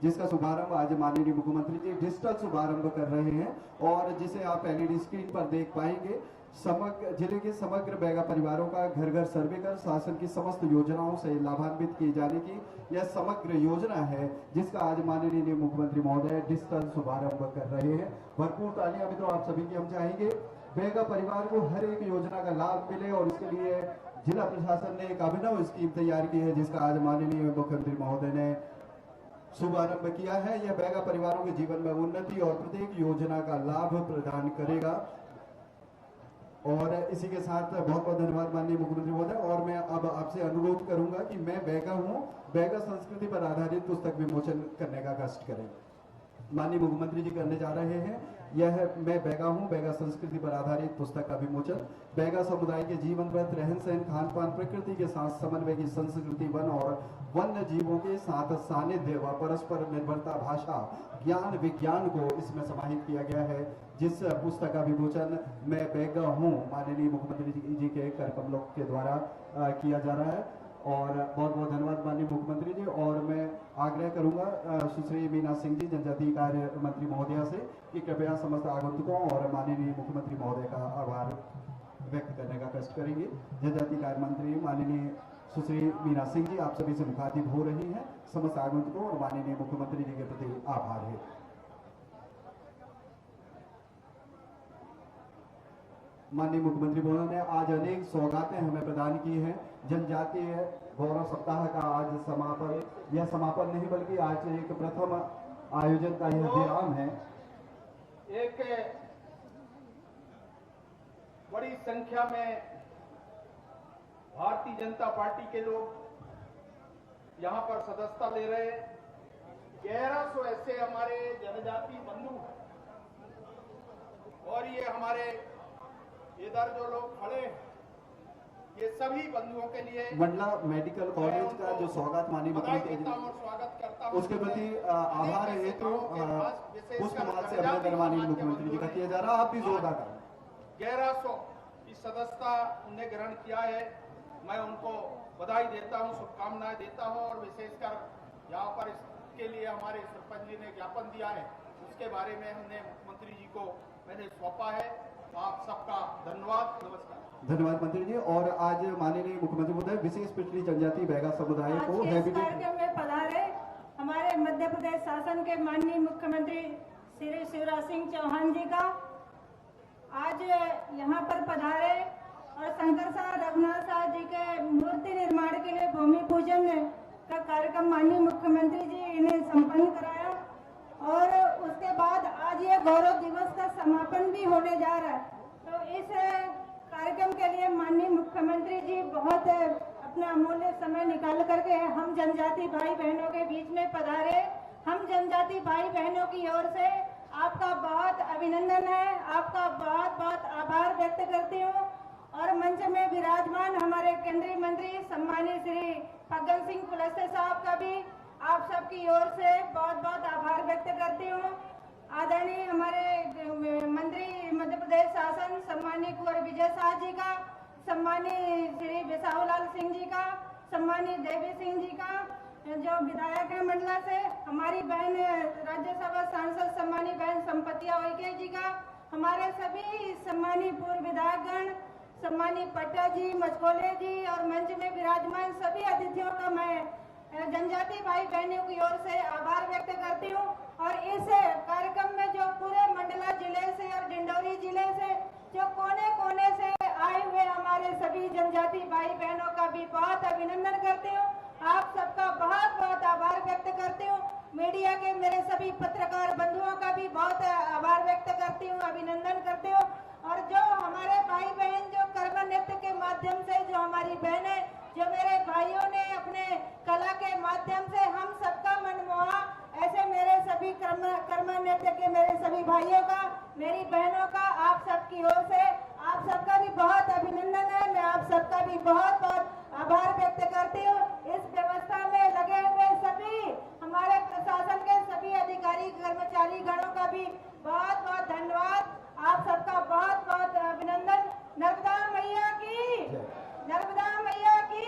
जिसका शुभारंभ आज माननीय मुख्यमंत्री जी डिजिटल शुभारंभ कर रहे हैं और जिसे आप एलईडी स्क्रीन पर देख पाएंगे। समग्र जिले के समग्र बैगा परिवारों का घर घर सर्वे कर शासन की समस्त योजनाओं से लाभान्वित किए जाने की यह समग्र योजना है, जिसका आज माननीय मुख्यमंत्री महोदय डिजिटल शुभारंभ कर रहे हैं। भरपूर तालियां मित्रों आप सभी की हम चाहेंगे। बैगा परिवार को हर एक योजना का लाभ मिले और इसके लिए जिला प्रशासन ने एक अभिनव स्कीम तैयार की है, जिसका आज माननीय मुख्यमंत्री महोदय ने शुभारंभ किया है। यह बैगा परिवारों के जीवन में उन्नति और प्रत्येक योजना का लाभ प्रदान करेगा। और इसी के साथ बहुत बहुत धन्यवाद माननीय मुख्यमंत्री महोदय। और मैं अब आपसे अनुरोध करूंगा कि मैं बैगा हूं, बैगा संस्कृति पर आधारित पुस्तक विमोचन करने का कष्ट करें। माननीय मुख्यमंत्री जी करने जा रहे हैं। यह मैं बैगा हूं, बैगा संस्कृति पर आधारित पुस्तक का विमोचन। बैगा समुदाय के जीवन व्रत, रहन सहन, खान पान, प्रकृति के साथ समन्वय की संस्कृति, वन और वन्य जीवों के साथ सानिध्य व परस्पर निर्भरता, भाषा, ज्ञान, विज्ञान को इसमें समाहित किया गया है। जिस पुस्तक का विमोचन मैं बैगा हूं माननीय मुख्यमंत्री जी के कर कमलों के द्वारा किया जा रहा है। और बहुत बहुत धन्यवाद माननीय मुख्यमंत्री जी। और मैं आग्रह करूंगा सुश्री मीना सिंह जी जनजातीय कार्य मंत्री महोदया से कि कृपया समस्त आगंतुकों और माननीय मुख्यमंत्री महोदय का आभार व्यक्त करने का कष्ट करेंगे। जनजातीय कार्य मंत्री माननीय सुश्री मीना सिंह जी आप सभी से मुखातिब हो रही हैं। समस्त आगंतुकों और माननीय मुख्यमंत्री जी के प्रति आभार है। माननीय मुख्यमंत्री महोदय ने आज अनेक सौगातें हमें प्रदान की हैं। जनजातीय गौरव सप्ताह का आज समापन, यह समापन नहीं बल्कि आज एक प्रथम आयोजन का यह विराम है। एक बड़ी संख्या में भारतीय जनता पार्टी के लोग यहाँ पर सदस्यता ले रहे हैं। 1100 ऐसे हमारे जनजाति बंधु हैं और ये हमारे इधर जो लोग खड़े हैं ये सभी बंधुओं के लिए मंडला मेडिकल कॉलेज का जो सौगात माननीय मुख्यमंत्री स्वागत करता हूं। उसके प्रति आभार हेतु पुष्पमाल से अभिनंदन माननीय मुख्यमंत्री जी का किया जा रहा। आप भी जोरदार करें। 1100 की सदस्यता उन्हें ग्रहण किया है। मैं उनको बधाई देता हूं, शुभकामनाएं देता हूं और विशेषकर यहाँ पर इसके लिए हमारे सरपंच जी ने ज्ञापन दिया है, उसके बारे में हमने मुख्यमंत्री जी को मैंने सौंपा है। आप सबका धन्यवाद, नमस्कार। धन्यवाद मंत्री जी। और आज माननीय मुख्यमंत्री महोदय विशेष पिछड़ी जनजाति बैगा समुदाय आज को के इस कार्यक्रम में पधारे हमारे मध्य प्रदेश शासन के माननीय मुख्यमंत्री श्री शिवराज सिंह चौहान जी का आज यहाँ पर पधारे और शंकर शाह रघुनाथ शाह जी के मूर्ति निर्माण के लिए भूमि पूजन का कार्यक्रम माननीय मुख्यमंत्री जी इन्हें संपन्न कराया और उसके बाद आज ये गौरव दिवस का समापन भी होने जा रहा है। तो इस कार्यक्रम के लिए माननीय मुख्यमंत्री जी बहुत अपना अमूल्य समय निकाल करके हम जनजाति भाई बहनों के बीच में पधारे। हम जनजाति भाई बहनों की ओर से आपका बहुत अभिनंदन है, आपका बहुत बहुत आभार व्यक्त करती हूँ। और मंच में विराजमान हमारे केंद्रीय मंत्री सम्मानित श्री फग्गन सिंह कुलस्ते साहब का भी आप सबकी ओर से बहुत बहुत आभार व्यक्त करती हूँ। आदरणीय हमारे मंत्री मध्य प्रदेश शासन सम्मानीय कुंवर विजय शाह जी का, सम्मानीय श्री बिसाहूलाल सिंह जी का, सम्मानीय देवी सिंह जी का, जो विधायक है मंडला से, हमारी बहन राज्यसभा सांसद सम्मानीय बहन संपतिया उइके जी का, हमारे सभी सम्मानीय पूर्व विधायकगण, सम्मानीय पट्टा जी, मचकोले जी और मंच में विराजमान सभी अतिथियों का मैं जनजाति भाई बहनों की ओर से आभार व्यक्त करती हूँ। और इस कार्यक्रम में जो पूरे मंडला जिले से और डिंडौरी जिले से जो कोने कोने से आए हुए हमारे सभी जनजाति भाई बहनों का भी बहुत अभिनंदन करती हूँ। आप सबका बहुत बहुत आभार व्यक्त करती हूँ। मीडिया के मेरे सभी पत्रकार बंधुओं का भी बहुत आभार व्यक्त करती हूँ, अभिनंदन करती हूँ। और जो हमारे भाई बहन जो कर्म नृत्य के माध्यम से, जो हमारी बहनें, जो मेरे भाइयों ने अपने कला के माध्यम से हम सबका मन मोहा, ऐसे मेरे सभी कर्म नृत्य के मेरे सभी भाइयों का, मेरी बहनों का आप सबकी ओर से आप सबका भी बहुत अभिनंदन है। मैं आप सबका भी बहुत बहुत आभार व्यक्त करती हूँ। इस व्यवस्था में लगे हुए सभी हमारे प्रशासन के सभी अधिकारी कर्मचारी गणों का भी बहुत बहुत धन्यवाद। आप सबका बहुत बहुत अभिनंदन। नर्मदा मैया की, नर्मदा मैया की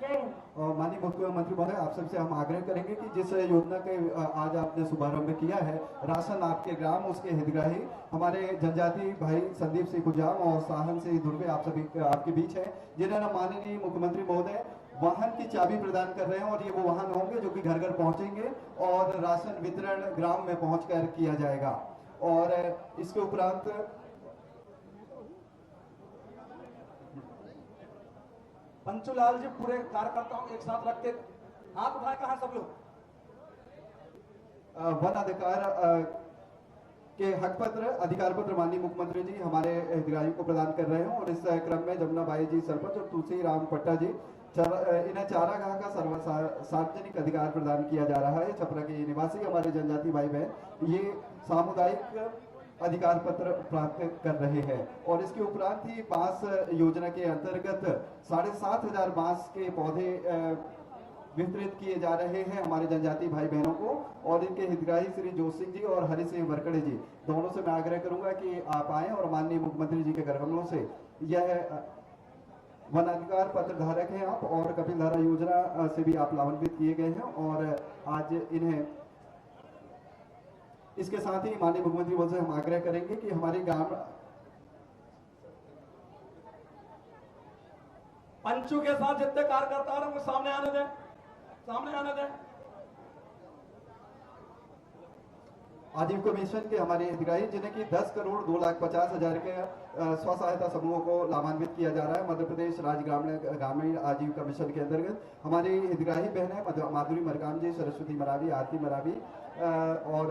जय। और माननीय मुख्यमंत्री महोदय, आप सबसे हम आग्रह करेंगे कि जिस योजना के आज आपने शुभारंभ किया है, राशन आपके ग्राम, उसके हितग्राही हमारे जनजाति भाई संदीप सिंह कुजाम और साहन सिंह दुर्गे आप सभी आपके बीच है, जिन्होंने माननीय मुख्यमंत्री महोदय वाहन की चाबी प्रदान कर रहे हैं। और ये वो वाहन होंगे जो कि घर घर पहुंचेंगे और राशन वितरण ग्राम में पहुंचकर किया जाएगा। और इसके उपरांत पंचूलाल जी पूरे कार्यकर्ताओं एक साथ रख के हाथ उठाए, कहां सब लोग? वन अधिकार के हक पत्र, अधिकार पत्र माननीय मुख्यमंत्री जी हमारे हितग्राहियों को प्रदान कर रहे हैं। और इस क्रम में जमुना बाई जी सरपंच और तुलसी राम पट्टा जी इन्हें चारागाह का सार्वजनिक अधिकार प्रदान किया जा रहा है। छपरा के निवासी हमारे जनजाति भाई बहन ये सामुदायिक अधिकार पत्र प्राप्त कर रहे हैं। और इसके उपरांत ही बांस योजना के अंतर्गत 7,500 बांस के पौधे वितरित किए जा रहे हैं हमारे जनजाति भाई बहनों को। और इनके हितग्राही श्री जोश सिंह जी और हरि सिंह वरकड़े जी दोनों से मैं आग्रह करूंगा कि आप आए और माननीय मुख्यमंत्री जी के करकमलों से यह वन अधिकार पत्र धारक हैं आप, और कपिल धारा योजना से भी आप लाभान्वित किए गए हैं। और आज इन्हें इसके साथ ही माननीय मुख्यमंत्री महोदय से हम आग्रह करेंगे कि हमारे गांव पंचू के साथ जितने कार्यकर्ता हैं वो सामने आने दें, सामने आने दें। आजीविका मिशन के हमारे हितग्राही जिन्हें कि 10,02,50,000 के स्व सहायता समूहों को लाभान्वित किया जा रहा है। मध्य प्रदेश राज्य ग्रामीण आजीविका मिशन के अंतर्गत हमारी हितग्राही बहनें माधुरी मरकाम जी, सरस्वती मरावी, आरती मरावी और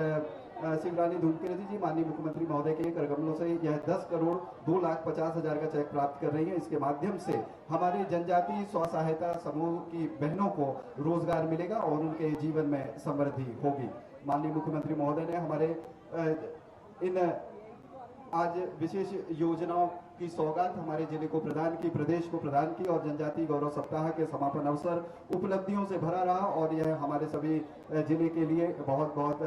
शिवरानी धूमकेतु जी माननीय मुख्यमंत्री महोदय के करकमलों से यह 10,02,50,000 का चेक प्राप्त कर रही है। इसके माध्यम से हमारी जनजाति स्व सहायता समूह की बहनों को रोजगार मिलेगा और उनके जीवन में समृद्धि होगी। माननीय मुख्यमंत्री महोदय ने हमारे इन आज विशेष योजनाओं की सौगात हमारे जिले को प्रदान की, प्रदेश को प्रदान की। और जनजाति गौरव सप्ताह के समापन अवसर उपलब्धियों से भरा रहा और यह हमारे सभी जिले के लिए बहुत बहुत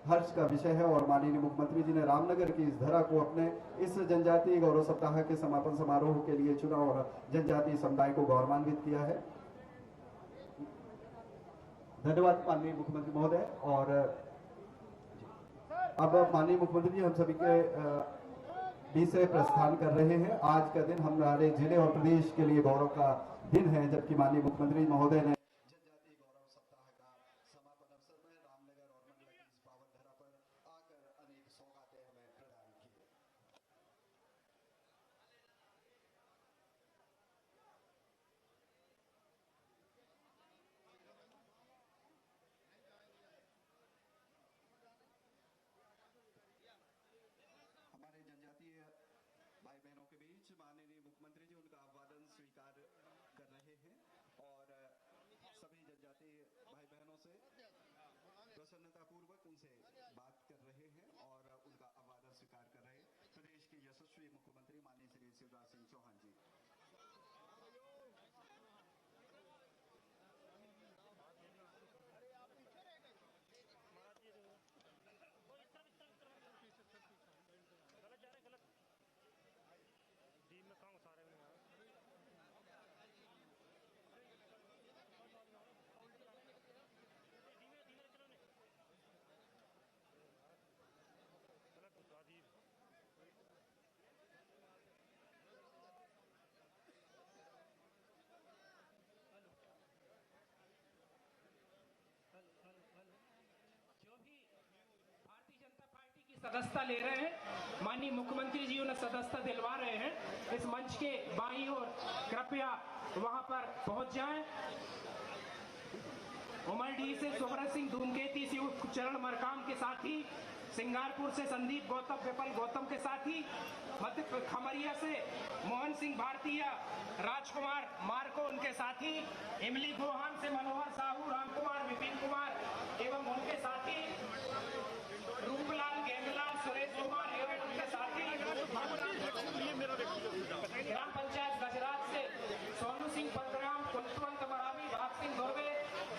हर्ष का विषय है। और माननीय मुख्यमंत्री जी ने रामनगर की इस धरा को अपने इस जनजाति गौरव सप्ताह के समापन समारोह के लिए चुना और जनजाति समुदाय को गौरवान्वित किया है। धन्यवाद माननीय मुख्यमंत्री महोदय। और अब माननीय मुख्यमंत्री जी हम सभी के बीच से प्रस्थान कर रहे हैं। आज का दिन हमारे जिले और प्रदेश के लिए गौरव का दिन है, जबकि माननीय मुख्यमंत्री महोदय ने जनजातीय गौरव सप्ताह का समापन अवसर में रामनगर और मंडला की इस पावन धरा पर आकर अनेक सौगातें हमें प्रदान की। हमारे जनजातीय भाई बहनों के बीच माननीय मुख्यमंत्री जी उनका अभिवादन स्वीकार कर रहे हैं और सभी जनजातीय भाई बहनों से प्रसन्नता पूर्वक उनसे बात कर रहे हैं और उनका अभिवादन स्वीकार कर रहे हैं प्रदेश के यशस्वी मुख्यमंत्री माननीय श्री शिवराज सिंह चौहान जी। सदस्यता ले रहे हैं, माननीय मुख्यमंत्री जी उन्हें सदस्यता दिलवा रहे हैं। इस मंच के बाईं ओर कृपया वहां पर पहुंच जाएं। उमरडी से सुब्रत सिंह धूमकेती से चरण मरकाम के साथी, सिंगारपुर से संदीप गौतम विपल गौतम के साथी, मध्य खमरिया से मोहन सिंह भारतीय राजकुमार मार्को उनके साथी, इमली गोहान से मनोहर साहू रामकुमार विपिन कुमार एवं उनके साथी, रूपलाल गेंदलाल सुरेश कुमार एवं उनके साथी, ग्राम पंचायत गजराज से सोनू सिंह पदराम, कुलवंत मरावी, भाग सिंह धोबे,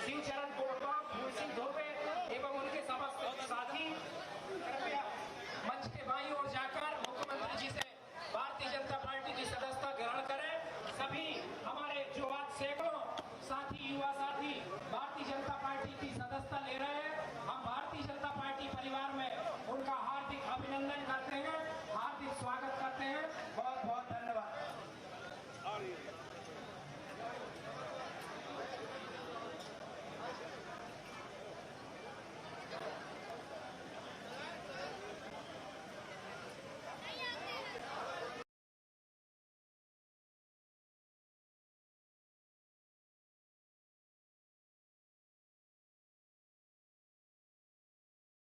शिवचरण कोटवा, फूल सिंह धोबे एवं उनके समस्त साथी कृपया मंच के बाईं ओर जाकर मुख्यमंत्री जी से भारतीय जनता पार्टी की सदस्यता ग्रहण करें। सभी हमारे जो आज सैकड़ों साथी युवा साथी भारतीय जनता पार्टी की सदस्यता ले रहे हैं, हम भारतीय जनता पार्टी परिवार में उनका हार्दिक अभिनंदन करते हैं, हार्दिक स्वागत करते हैं। बहुत